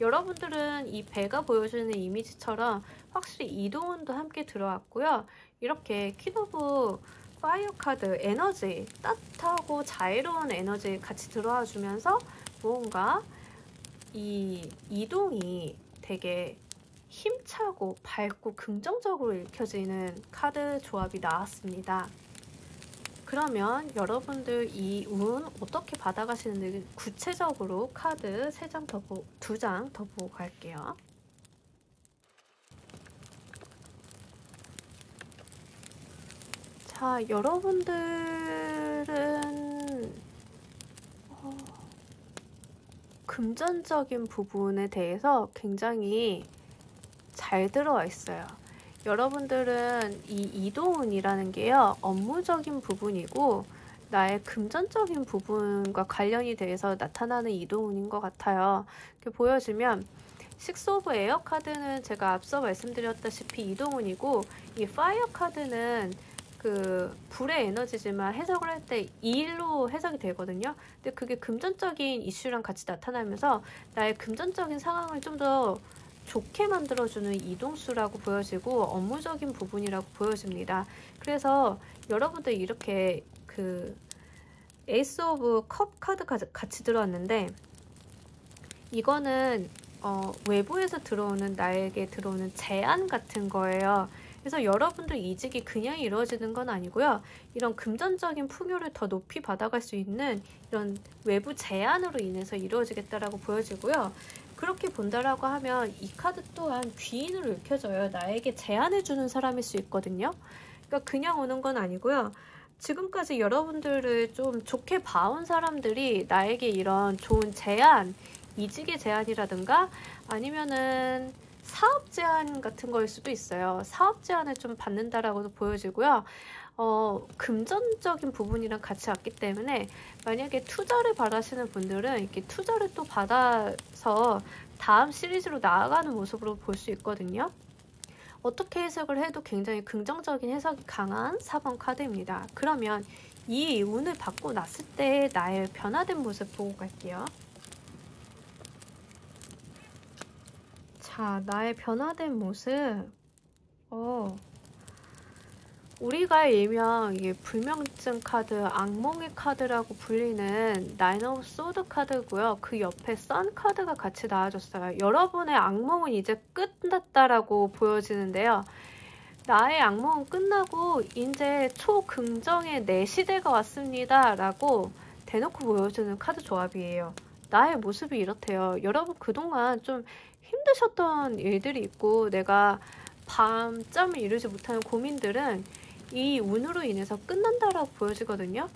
여러분들은 이 배가 보여주는 이미지처럼 확실히 이동운도 함께 들어왔고요. 이렇게 퀸 오브 파이어 카드, 에너지, 따뜻하고 자유로운 에너지 같이 들어와 주면서 무언가 이 이동이 되게 힘차고 밝고 긍정적으로 읽혀지는 카드 조합이 나왔습니다. 그러면 여러분들 이 운 어떻게 받아가시는지 구체적으로 카드 2장 더 보고 갈게요. 자, 여러분들은 금전적인 부분에 대해서 굉장히 잘 들어와 있어요. 여러분들은 이 이동운이라는 게요, 업무적인 부분이고 나의 금전적인 부분과 관련이 돼서 나타나는 이동운인 것 같아요. 이렇게 보여주면 식스 오브 에어 카드는 제가 앞서 말씀드렸다시피 이동운이고, 이 파이어 카드는 불의 에너지지만 해석을 할 때 일로 해석이 되거든요. 근데 그게 금전적인 이슈랑 같이 나타나면서 나의 금전적인 상황을 좀 더 좋게 만들어주는 이동수라고 보여지고 업무적인 부분이라고 보여집니다. 그래서 여러분들 이렇게 에이스 오브 컵 카드 같이 들어왔는데, 이거는 외부에서 나에게 들어오는 제안 같은 거예요. 그래서 여러분들 이직이 그냥 이루어지는 건 아니고요. 이런 금전적인 풍요를 더 높이 받아갈 수 있는 이런 외부 제안으로 인해서 이루어지겠다라고 보여지고요. 그렇게 본다라고 하면 이 카드 또한 귀인으로 읽혀져요. 나에게 제안해주는 사람일 수 있거든요. 그러니까 그냥 오는 건 아니고요. 지금까지 여러분들을 좀 좋게 봐온 사람들이 나에게 이런 좋은 제안, 이직의 제안이라든가 아니면은 사업 제안 같은 거일 수도 있어요. 사업 제안을 좀 받는다라고도 보여지고요. 금전적인 부분이랑 같이 왔기 때문에 만약에 투자를 바라시는 분들은 이렇게 투자를 또 받아서 다음 시리즈로 나아가는 모습으로 볼 수 있거든요. 어떻게 해석을 해도 굉장히 긍정적인 해석이 강한 4번 카드입니다. 그러면 이 운을 받고 났을 때 나의 변화된 모습 보고 갈게요. 자, 나의 변화된 모습. 우리가 일명 이게 불면증 카드, 악몽의 카드라고 불리는 나인 오브 소드 카드고요. 그 옆에 선 카드가 같이 나와줬어요. 여러분의 악몽은 이제 끝났다라고 보여지는데요. 나의 악몽은 끝나고 이제 초긍정의 내 시대가 왔습니다 라고 대놓고 보여주는 카드 조합이에요. 나의 모습이 이렇대요. 여러분 그동안 좀 힘드셨던 일들이 있고 내가 밤잠을 이루지 못하는 고민들은 이 운으로 인해서 끝난다라고 보여지거든요.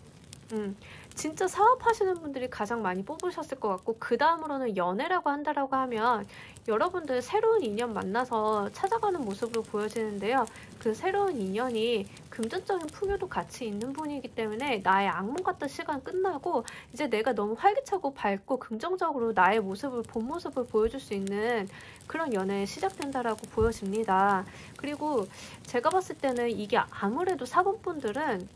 진짜 사업하시는 분들이 가장 많이 뽑으셨을 것 같고, 그 다음으로는 연애라고 한다라고 하면 여러분들 새로운 인연 만나서 찾아가는 모습으로 보여지는데요. 그 새로운 인연이 금전적인 풍요도 같이 있는 분이기 때문에 나의 악몽 같던 시간 끝나고 이제 내가 너무 활기차고 밝고 긍정적으로 나의 모습을, 본 모습을 보여줄 수 있는 그런 연애 시작된다라고 보여집니다. 그리고 제가 봤을 때는 이게 아무래도 4번 분들은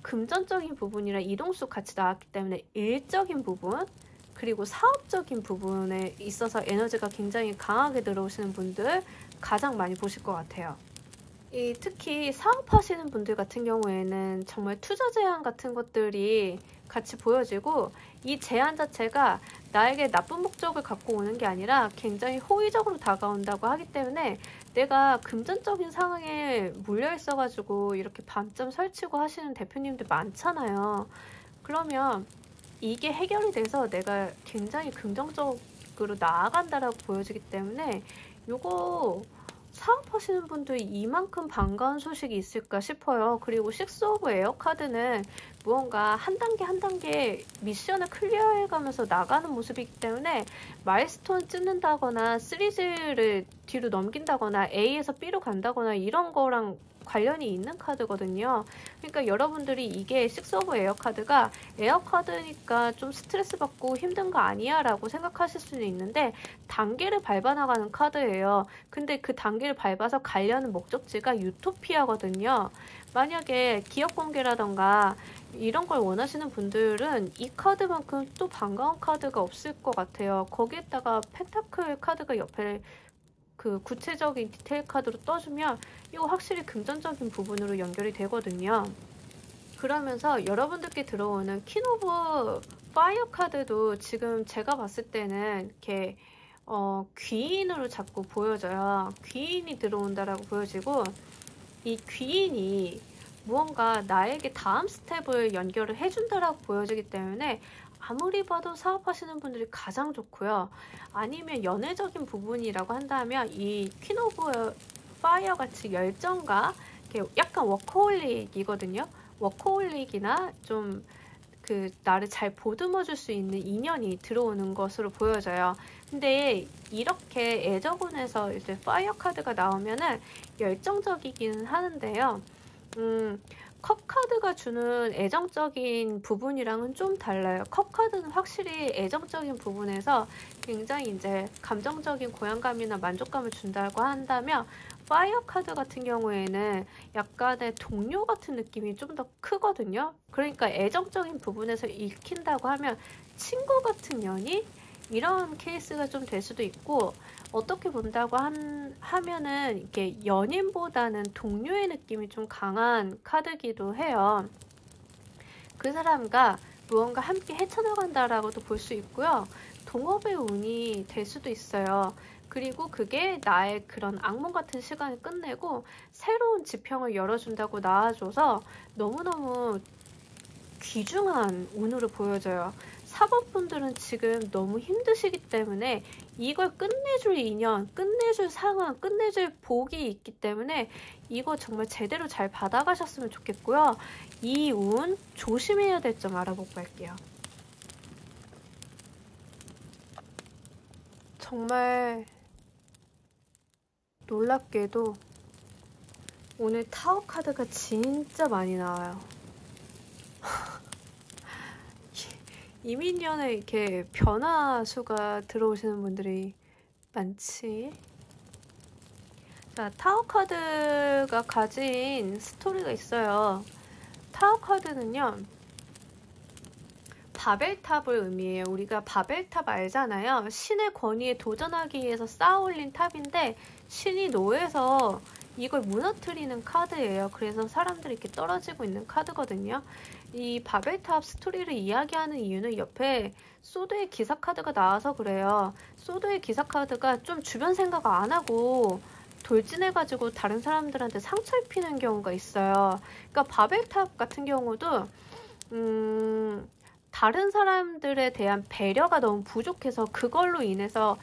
금전적인 부분이랑 이동수 같이 나왔기 때문에 일적인 부분 그리고 사업적인 부분에 있어서 에너지가 굉장히 강하게 들어오시는 분들 가장 많이 보실 것 같아요. 특히 사업하시는 분들 같은 경우에는 정말 투자 제한 같은 것들이 같이 보여지고 이 제한 자체가 나에게 나쁜 목적을 갖고 오는 게 아니라 굉장히 호의적으로 다가온다고 하기 때문에 내가 금전적인 상황에 물려 있어가지고 이렇게 밤잠 설치고 하시는 대표님들 많잖아요. 그러면 이게 해결이 돼서 내가 굉장히 긍정적으로 나아간다라고 보여지기 때문에 요거 사업하시는 분들이 이만큼 반가운 소식이 있을까 싶어요. 그리고 식스 오브 에어 카드는 무언가 한 단계 한 단계 미션을 클리어해가면서 나가는 모습이기 때문에 마일스톤 찍는다거나 시리즈를 뒤로 넘긴다거나 A에서 B로 간다거나 이런 거랑 관련이 있는 카드거든요. 그러니까 여러분들이 이게 식스 오브 에어 카드가 에어 카드니까 좀 스트레스 받고 힘든 거 아니야 라고 생각하실 수는 있는데 단계를 밟아 나가는 카드예요. 근데 그 단계를 밟아서 가려는 목적지가 유토피아거든요. 만약에 기업 공개라던가 이런 걸 원하시는 분들은 이 카드만큼 또 반가운 카드가 없을 것 같아요. 거기에다가 펜타클 카드가 옆에 그 구체적인 디테일 카드로 떠주면 이거 확실히 금전적인 부분으로 연결이 되거든요. 그러면서 여러분들께 들어오는 퀸 오브 파이어 카드도 지금 제가 봤을 때는 이렇게 귀인으로 자꾸 보여져요. 귀인이 들어온다라고 보여지고 이 귀인이 무언가 나에게 다음 스텝을 연결을 해준다라고 보여지기 때문에 아무리 봐도 사업하시는 분들이 가장 좋고요. 아니면 연애적인 부분이라고 한다면 이 퀸 오브 파이어 같이 열정과 약간 워커홀릭이거든요. 워커홀릭이나 좀 그 나를 잘 보듬어 줄 수 있는 인연이 들어오는 것으로 보여져요. 근데 이렇게 애정운에서 이제 파이어 카드가 나오면은 열정적이기는 하는데요. 컵 카드가 주는 애정적인 부분이랑은 좀 달라요. 컵 카드는 확실히 애정적인 부분에서 굉장히 이제 감정적인 고향감이나 만족감을 준다고 한다면 파이어 카드 같은 경우에는 약간의 동료 같은 느낌이 좀 더 크거든요. 그러니까 애정적인 부분에서 읽힌다고 하면 친구 같은 연인? 이런 케이스가 좀 될 수도 있고 어떻게 본다고 하면은 이렇게 연인보다는 동료의 느낌이 좀 강한 카드기도 해요. 그 사람과 무언가 함께 헤쳐나간다라고도 볼 수 있고요. 동업의 운이 될 수도 있어요. 그리고 그게 나의 그런 악몽 같은 시간을 끝내고 새로운 지평을 열어준다고 나와줘서 너무너무 귀중한 운으로 보여져요. 사법분들은 지금 너무 힘드시기 때문에 이걸 끝내줄 인연, 끝내줄 상황, 끝내줄 복이 있기 때문에 이거 정말 제대로 잘 받아가셨으면 좋겠고요. 이 운 조심해야 될 점 알아보고 갈게요. 정말 놀랍게도 오늘 타워 카드가 진짜 많이 나와요. 이민년에 이렇게 변화수가 들어오시는 분들이 많지. 자, 타워 카드가 가진 스토리가 있어요. 타워 카드는요, 바벨탑을 의미해요. 우리가 바벨탑 알잖아요. 신의 권위에 도전하기 위해서 쌓아올린 탑인데 신이 노예서 이걸 무너뜨리는 카드예요. 그래서 사람들이 이렇게 떨어지고 있는 카드거든요. 이 바벨탑 스토리를 이야기하는 이유는 옆에 소드의 기사 카드가 나와서 그래요. 소드의 기사 카드가 좀 주변 생각 안 하고 돌진해가지고 다른 사람들한테 상처 입히는 경우가 있어요. 그러니까 바벨탑 같은 경우도 다른 사람들에 대한 배려가 너무 부족해서 그걸로 인해서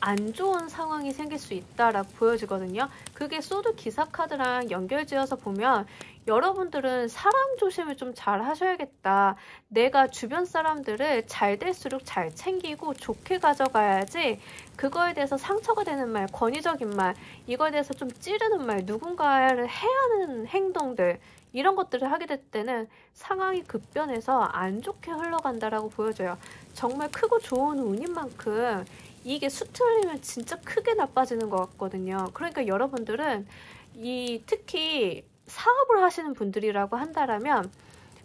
안 좋은 상황이 생길 수 있다라고 보여지거든요. 그게 소드 기사 카드랑 연결지어서 보면 여러분들은 사람 조심을 좀 잘 하셔야겠다. 내가 주변 사람들을 잘 될수록 잘 챙기고 좋게 가져가야지 그거에 대해서 상처가 되는 말, 권위적인 말, 이거에 대해서 좀 찌르는 말, 누군가를 해하는 행동들 이런 것들을 하게 될 때는 상황이 급변해서 안 좋게 흘러간다라고 보여져요. 정말 크고 좋은 운인 만큼 이게 수틀리면 진짜 크게 나빠지는 것 같거든요. 그러니까 여러분들은 특히 사업을 하시는 분들이라고 한다면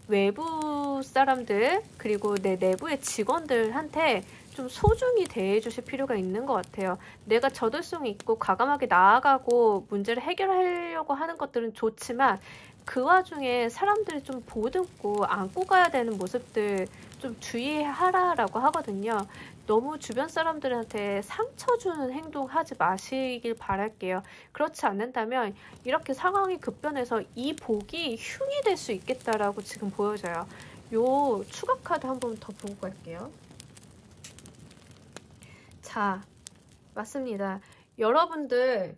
외부 사람들 그리고 내 내부의 직원들한테 좀 소중히 대해 주실 필요가 있는 것 같아요. 내가 저돌성 있고 과감하게 나아가고 문제를 해결하려고 하는 것들은 좋지만 그 와중에 사람들이 좀 보듬고 안고 가야 되는 모습들 좀 주의하라라고 하거든요. 너무 주변 사람들한테 상처 주는 행동 하지 마시길 바랄게요. 그렇지 않는다면 이렇게 상황이 급변해서 이 복이 흉이 될 수 있겠다라고 지금 보여져요. 요 추가 카드 한번 더 보고 갈게요. 자, 맞습니다. 여러분들의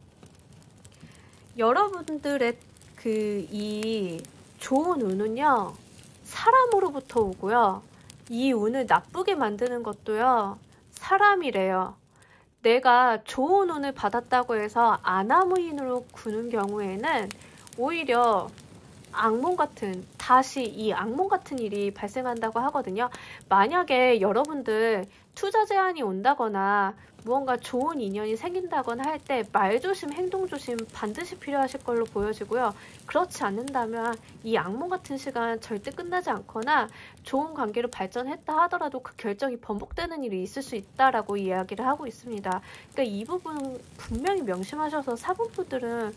이 좋은 운은요, 사람으로부터 오고요. 이 운을 나쁘게 만드는 것도요, 사람이래요. 내가 좋은 운을 받았다고 해서 아나무인으로 구는 경우에는 오히려 악몽 같은, 다시 이 악몽 같은 일이 발생한다고 하거든요. 만약에 여러분들 투자 제안이 온다거나 무언가 좋은 인연이 생긴다거나 할 때 말조심, 행동조심 반드시 필요하실 걸로 보여지고요. 그렇지 않는다면 이 악몽 같은 시간 절대 끝나지 않거나 좋은 관계로 발전했다 하더라도 그 결정이 번복되는 일이 있을 수 있다라고 이야기를 하고 있습니다. 그러니까 이 부분 분명히 명심하셔서 사분분들은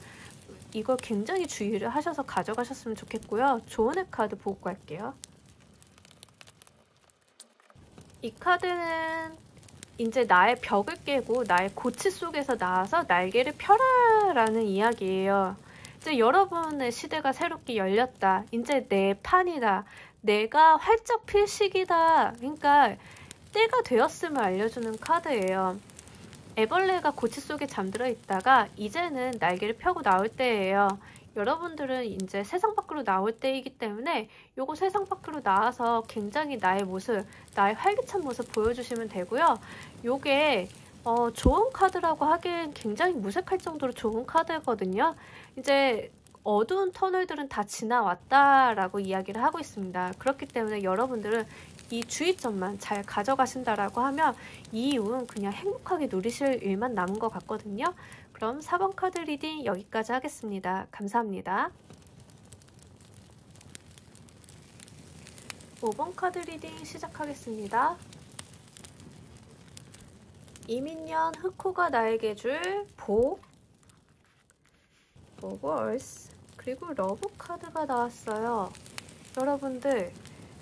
이걸 굉장히 주의를 하셔서 가져가셨으면 좋겠고요. 조언의 카드 보고 갈게요. 이 카드는 이제 나의 벽을 깨고 나의 고치 속에서 나와서 날개를 펴라라는 이야기예요. 이제 여러분의 시대가 새롭게 열렸다. 이제 내 판이다. 내가 활짝 필 시기다. 그러니까 때가 되었음을 알려주는 카드예요. 애벌레가 고치 속에 잠들어 있다가 이제는 날개를 펴고 나올 때예요. 여러분들은 이제 세상 밖으로 나올 때이기 때문에 요거 세상 밖으로 나와서 굉장히 나의 모습, 나의 활기찬 모습 보여주시면 되고요. 요게 좋은 카드라고 하기엔 굉장히 무색할 정도로 좋은 카드거든요. 이제 어두운 터널들은 다 지나왔다라고 이야기를 하고 있습니다. 그렇기 때문에 여러분들은 이 주의점만 잘 가져가신다라고 하면 이 운 그냥 행복하게 누리실 일만 남은 것 같거든요. 그럼 4번 카드 리딩 여기까지 하겠습니다. 감사합니다. 5번 카드 리딩 시작하겠습니다. 이민년 흑호가 나에게 줄 복, 월스, 그리고 러브 카드가 나왔어요. 여러분들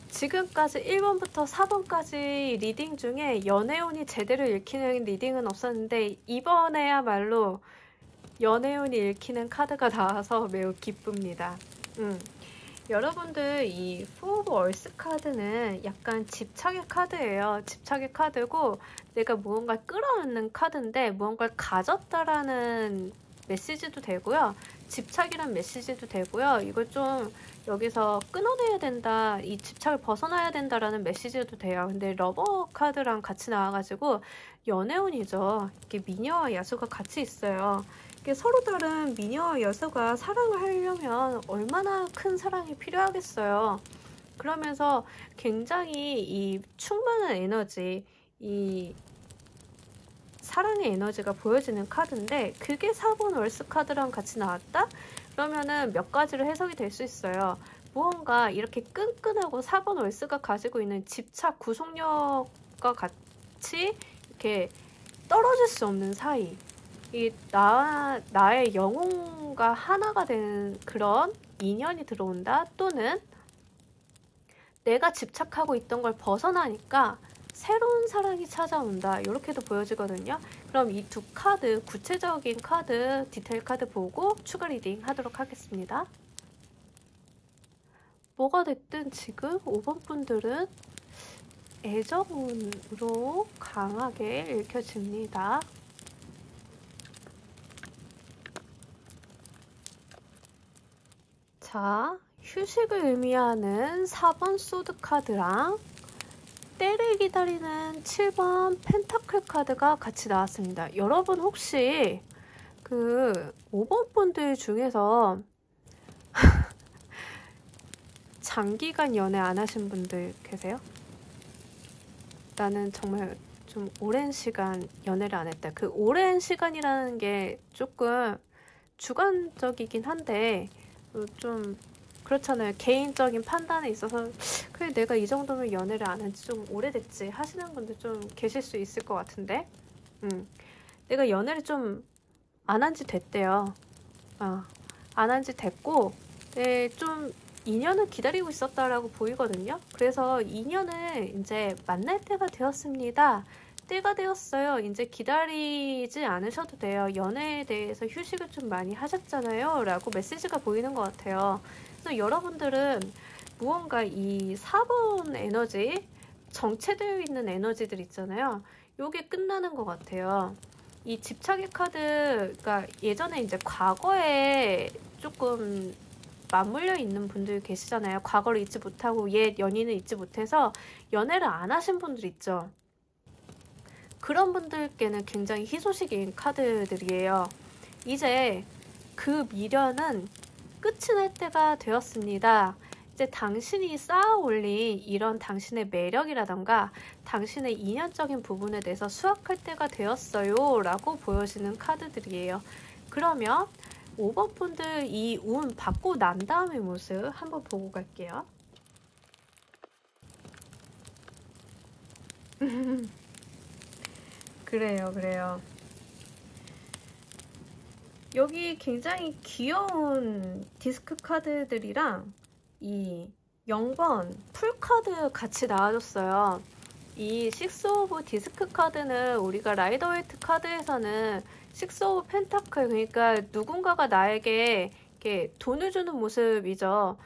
지금까지 1번부터 4번까지 리딩 중에 연애운이 제대로 읽히는 리딩은 없었는데 이번에야말로 연애운이 읽히는 카드가 나와서 매우 기쁩니다. 여러분들 이 포 오브 월스 카드는 약간 집착의 카드예요. 집착의 카드고 내가 무언가를 끌어안는 카드인데 무언가를 가졌다라는 메시지도 되고요. 집착이란 메시지도 되고요. 이걸 좀 여기서 끊어내야 된다, 이 집착을 벗어나야 된다라는 메시지도 돼요. 근데 러버 카드랑 같이 나와가지고 연애운이죠. 이렇게 미녀와 야수가 같이 있어요. 이게 서로 다른 미녀와 여수가 사랑을 하려면 얼마나 큰 사랑이 필요하겠어요. 그러면서 굉장히 이 충만한 에너지, 이 사랑의 에너지가 보여지는 카드인데 그게 4번 월스 카드랑 같이 나왔다? 그러면은 몇 가지로 해석이 될 수 있어요. 무언가 이렇게 끈끈하고 4번 월스가 가지고 있는 집착, 구속력과 같이 이렇게 떨어질 수 없는 사이, 나의 영혼과 하나가 되는 그런 인연이 들어온다. 또는 내가 집착하고 있던 걸 벗어나니까 새로운 사랑이 찾아온다. 이렇게도 보여지거든요. 그럼 이 두 카드, 구체적인 카드, 디테일 카드 보고 추가 리딩 하도록 하겠습니다. 뭐가 됐든 지금 5번 분들은 애정운으로 강하게 읽혀집니다. 자, 휴식을 의미하는 4번 소드 카드랑 때를 기다리는 7번 펜타클 카드가 같이 나왔습니다. 여러분 혹시 그 5번 분들 중에서 장기간 연애 안 하신 분들 계세요? 나는 정말 좀 오랜 시간 연애를 안 했다. 그 오랜 시간이라는 게 조금 주관적이긴 한데 좀 그렇잖아요. 개인적인 판단에 있어서 그래 내가 이 정도면 연애를 안 한 지 좀 오래됐지 하시는 분들 좀 계실 수 있을 것 같은데 내가 연애를 좀 안 한 지 됐대요. 안 한 지 됐고 좀 2년을 기다리고 있었다라고 보이거든요. 그래서 2년을 이제 만날 때가 되었습니다. 때가 되었어요. 이제 기다리지 않으셔도 돼요. 연애에 대해서 휴식을 좀 많이 하셨잖아요. 라고 메시지가 보이는 것 같아요. 그래서 여러분들은 무언가 이 4번 에너지, 정체되어 있는 에너지들 있잖아요. 요게 끝나는 것 같아요. 이 집착의 카드가 예전에 이제 과거에 조금 맞물려 있는 분들 계시잖아요. 과거를 잊지 못하고 옛 연인을 잊지 못해서 연애를 안 하신 분들 있죠. 그런 분들께는 굉장히 희소식인 카드들이에요. 이제 그 미련은 끝이 날 때가 되었습니다. 이제 당신이 쌓아 올린 이런 당신의 매력이라던가 당신의 인연적인 부분에 대해서 수확할 때가 되었어요 라고 보여지는 카드들이에요. 그러면 5번 분들 이 운 받고 난 다음의 모습 한번 보고 갈게요. 그래요. 여기 굉장히 귀여운 디스크 카드들이랑 이 0번 풀카드 같이 나와줬어요. 이 식스 오브 디스크 카드는 우리가 라이더 웨이트 카드에서는 식스 오브 펜타클, 그러니까 누군가가 나에게 이렇게 돈을 주는 모습이죠.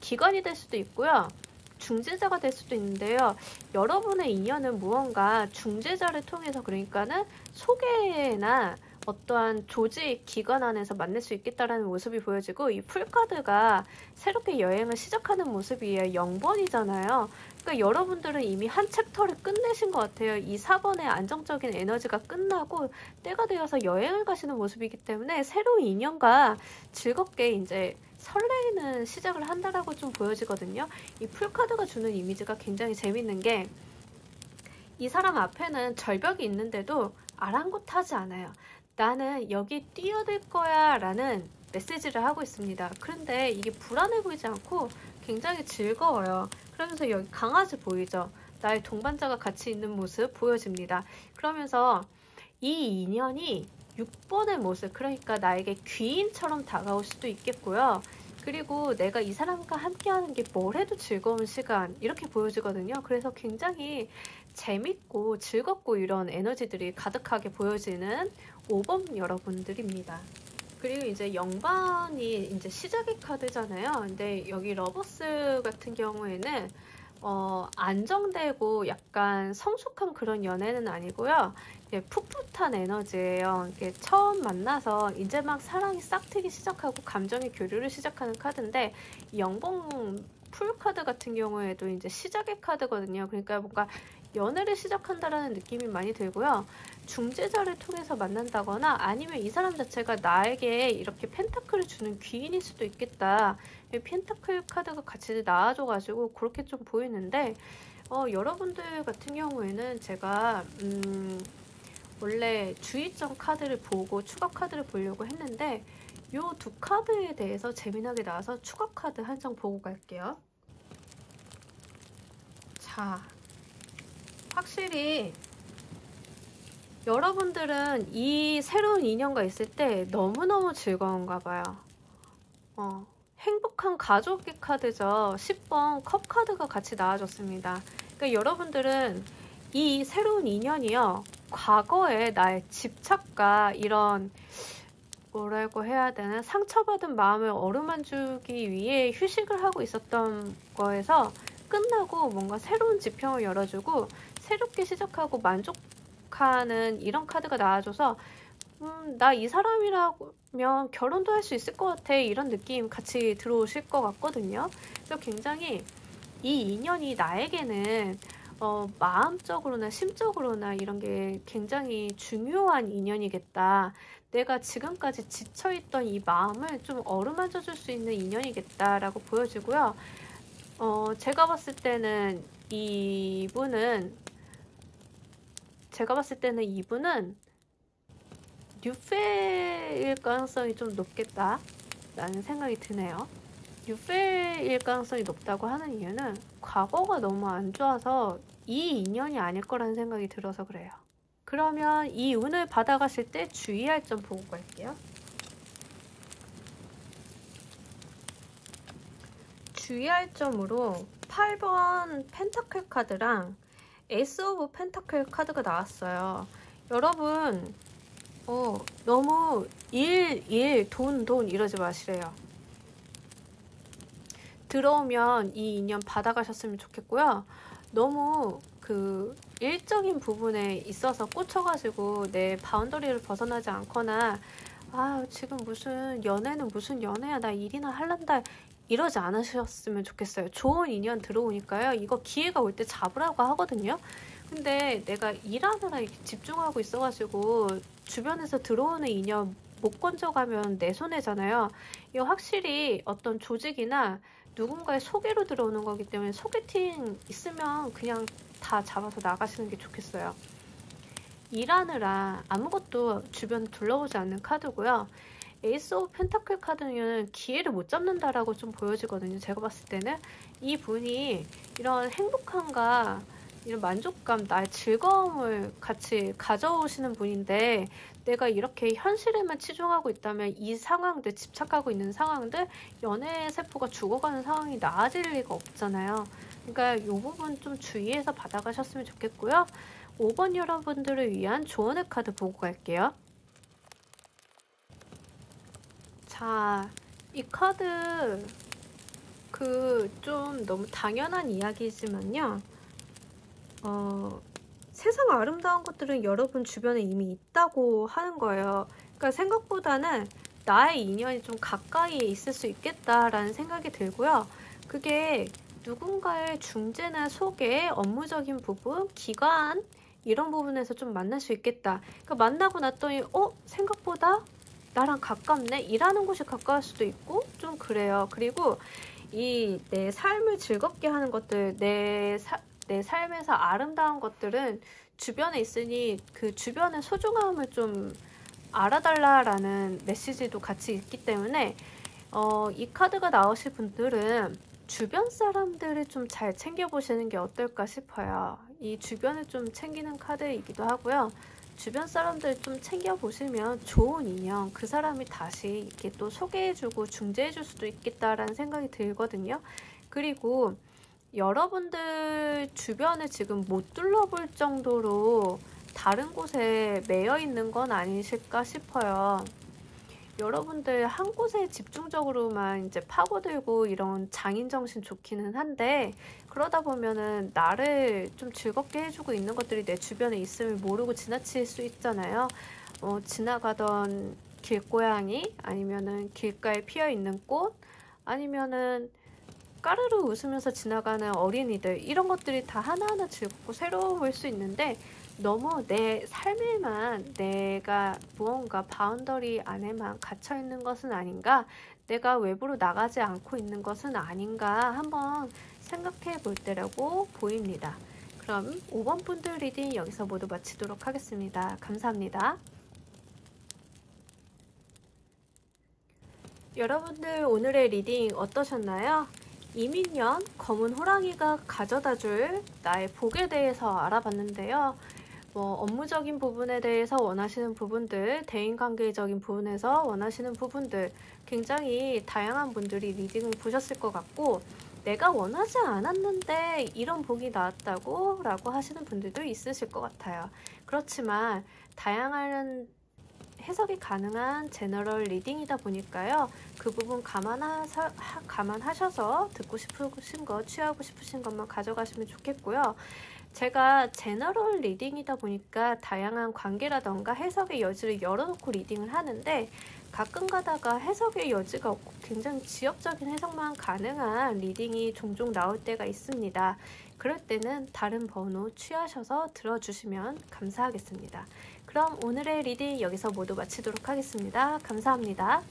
기관이 될 수도 있고요. 중재자가 될 수도 있는데요. 여러분의 인연은 무언가 중재자를 통해서, 그러니까는 소개나 어떠한 조직, 기관 안에서 만날 수 있겠다라는 모습이 보여지고, 이 풀카드가 새롭게 여행을 시작하는 모습이에요. 0번이잖아요. 그러니까 여러분들은 이미 한 챕터를 끝내신 것 같아요. 이 4번의 안정적인 에너지가 끝나고 때가 되어서 여행을 가시는 모습이기 때문에 새로운 인연과 즐겁게 이제 설레이는 시작을 한다라고 좀 보여지거든요. 이 풀카드가 주는 이미지가 굉장히 재밌는 게, 이 사람 앞에는 절벽이 있는데도 아랑곳하지 않아요. 나는 여기 뛰어들 거야 라는 메시지를 하고 있습니다. 그런데 이게 불안해 보이지 않고 굉장히 즐거워요. 그러면서 여기 강아지 보이죠? 나의 동반자가 같이 있는 모습 보여집니다. 그러면서 이 인연이 6번의 모습, 그러니까 나에게 귀인처럼 다가올 수도 있겠고요. 그리고 내가 이 사람과 함께하는 게 뭘 해도 즐거운 시간, 이렇게 보여지거든요. 그래서 굉장히 재밌고 즐겁고 이런 에너지들이 가득하게 보여지는 5번 여러분들입니다. 그리고 이제 0번이 이제 시작의 카드잖아요. 근데 여기 러버스 같은 경우에는 안정되고 약간 성숙한 그런 연애는 아니고요. 풋풋한 에너지예요. 이게 처음 만나서 이제 막 사랑이 싹 트기 시작하고 감정의 교류를 시작하는 카드인데, 0번 풀카드 같은 경우에도 이제 시작의 카드거든요. 그러니까 뭔가 연애를 시작한다라는 느낌이 많이 들고요. 중재자를 통해서 만난다거나 아니면 이 사람 자체가 나에게 이렇게 펜타클을 주는 귀인일 수도 있겠다. 펜타클 카드가 같이 나와줘가지고 그렇게 좀 보이는데, 여러분들 같은 경우에는 제가 원래 주의점 카드를 보고 추가 카드를 보려고 했는데 요 두 카드에 대해서 재미나게 나와서 추가 카드 한 장 보고 갈게요. 자, 확실히 여러분들은 이 새로운 인연과 있을 때 너무너무 즐거운가 봐요. 행복한 가족의 카드죠. 10번 컵 카드가 같이 나와줬습니다. 그러니까 여러분들은 이 새로운 인연이요, 과거에 나의 집착과 이런 뭐라고 해야 되나, 상처받은 마음을 어루만지기 위해 휴식을 하고 있었던 거에서 끝나고 뭔가 새로운 지평을 열어주고 새롭게 시작하고 만족하는 이런 카드가 나와줘서 나 이 사람이라면 결혼도 할 수 있을 것 같아, 이런 느낌 같이 들어오실 것 같거든요. 그래서 굉장히 이 인연이 나에게는 마음적으로나 심적으로나 이런 게 굉장히 중요한 인연이겠다. 내가 지금까지 지쳐있던 이 마음을 좀 어루만져 줄 수 있는 인연이겠다라고 보여지고요. 제가 봤을 때는 이분은 뉴페일 가능성이 좀 높겠다. 라는 생각이 드네요. 유패일 가능성이 높다고 하는 이유는 과거가 너무 안 좋아서 이 인연이 아닐 거라는 생각이 들어서 그래요. 그러면 이 운을 받아가실 때 주의할 점 보고 갈게요. 주의할 점으로 8번 펜타클 카드랑 에이스 오브 펜타클 카드가 나왔어요. 여러분 너무 일, 돈 이러지 마시래요. 들어오면 이 인연 받아가셨으면 좋겠고요. 너무 그 일적인 부분에 있어서 꽂혀가지고 내 바운더리를 벗어나지 않거나 지금 무슨 연애는 무슨 연애야, 나 일이나 할란다, 이러지 않으셨으면 좋겠어요. 좋은 인연 들어오니까요. 이거 기회가 올 때 잡으라고 하거든요. 근데 내가 일하느라 집중하고 있어가지고 주변에서 들어오는 인연 못 건져가면 내 손해잖아요. 이거 확실히 어떤 조직이나 누군가의 소개로 들어오는 거기 때문에 소개팅 있으면 그냥 다 잡아서 나가시는 게 좋겠어요. 일하느라 아무것도 주변 둘러보지 않는 카드고요. 에이스 오브 펜타클 카드는 기회를 못 잡는다라고 좀 보여지거든요. 제가 봤을 때는 이 분이 이런 행복함과 이런 만족감, 나의 즐거움을 같이 가져오시는 분인데, 내가 이렇게 현실에만 치중하고 있다면 이 상황들, 집착하고 있는 상황들, 연애 세포가 죽어가는 상황이 나아질 리가 없잖아요. 그러니까 이 부분 좀 주의해서 받아가셨으면 좋겠고요. 5번 여러분들을 위한 조언의 카드 보고 갈게요. 자, 이 카드 좀 너무 당연한 이야기지만요. 세상 아름다운 것들은 여러분 주변에 이미 있다고 하는 거예요. 그러니까 생각보다는 나의 인연이 좀 가까이에 있을 수 있겠다라는 생각이 들고요. 그게 누군가의 중재나 소개, 업무적인 부분, 기관 이런 부분에서 좀 만날 수 있겠다. 그러니까 만나고 났더니 생각보다 나랑 가깝네? 일하는 곳이 가까울 수도 있고 좀 그래요. 그리고 이 내 삶을 즐겁게 하는 것들, 내 삶에서 아름다운 것들은 주변에 있으니 그 주변의 소중함을 좀 알아달라라는 메시지도 같이 있기 때문에 이 카드가 나오실 분들은 주변 사람들을 좀 잘 챙겨보시는 게 어떨까 싶어요. 이 주변을 좀 챙기는 카드이기도 하고요. 주변 사람들 좀 챙겨보시면 좋은 인연, 그 사람이 다시 이렇게 또 소개해주고 중재해줄 수도 있겠다라는 생각이 들거든요. 그리고 여러분들 주변에 지금 못 둘러볼 정도로 다른 곳에 매여 있는 건 아니실까 싶어요. 여러분들 한 곳에 집중적으로만 이제 파고들고 이런 장인정신 좋기는 한데, 그러다 보면은 나를 좀 즐겁게 해주고 있는 것들이 내 주변에 있음을 모르고 지나칠 수 있잖아요. 지나가던 길고양이, 아니면은 길가에 피어있는 꽃, 아니면은 까르르 웃으면서 지나가는 어린이들, 이런 것들이 다 하나하나 즐겁고 새로울 수 있는데, 너무 내 삶에만 내가 무언가 바운더리 안에만 갇혀 있는 것은 아닌가, 내가 외부로 나가지 않고 있는 것은 아닌가 한번 생각해 볼 때라고 보입니다. 그럼 5번 분들 리딩 여기서 모두 마치도록 하겠습니다. 감사합니다. 여러분들 오늘의 리딩 어떠셨나요? 이민년 검은 호랑이가 가져다줄 나의 복에 대해서 알아봤는데요. 업무적인 부분에 대해서 원하시는 부분들, 대인관계적인 부분에서 원하시는 부분들, 굉장히 다양한 분들이 리딩을 보셨을 것 같고, 내가 원하지 않았는데 이런 복이 나왔다고 라고 하시는 분들도 있으실 것 같아요. 그렇지만 다양한 해석이 가능한 제너럴 리딩이다 보니까요. 그 부분 감안하셔서 듣고 싶으신 거, 취하고 싶으신 것만 가져가시면 좋겠고요. 제가 제너럴 리딩이다 보니까 다양한 관계라던가 해석의 여지를 열어놓고 리딩을 하는데, 가끔 가다가 해석의 여지가 없고 굉장히 지역적인 해석만 가능한 리딩이 종종 나올 때가 있습니다. 그럴 때는 다른 번호 취하셔서 들어주시면 감사하겠습니다. 그럼 오늘의 리딩 여기서 모두 마치도록 하겠습니다. 감사합니다.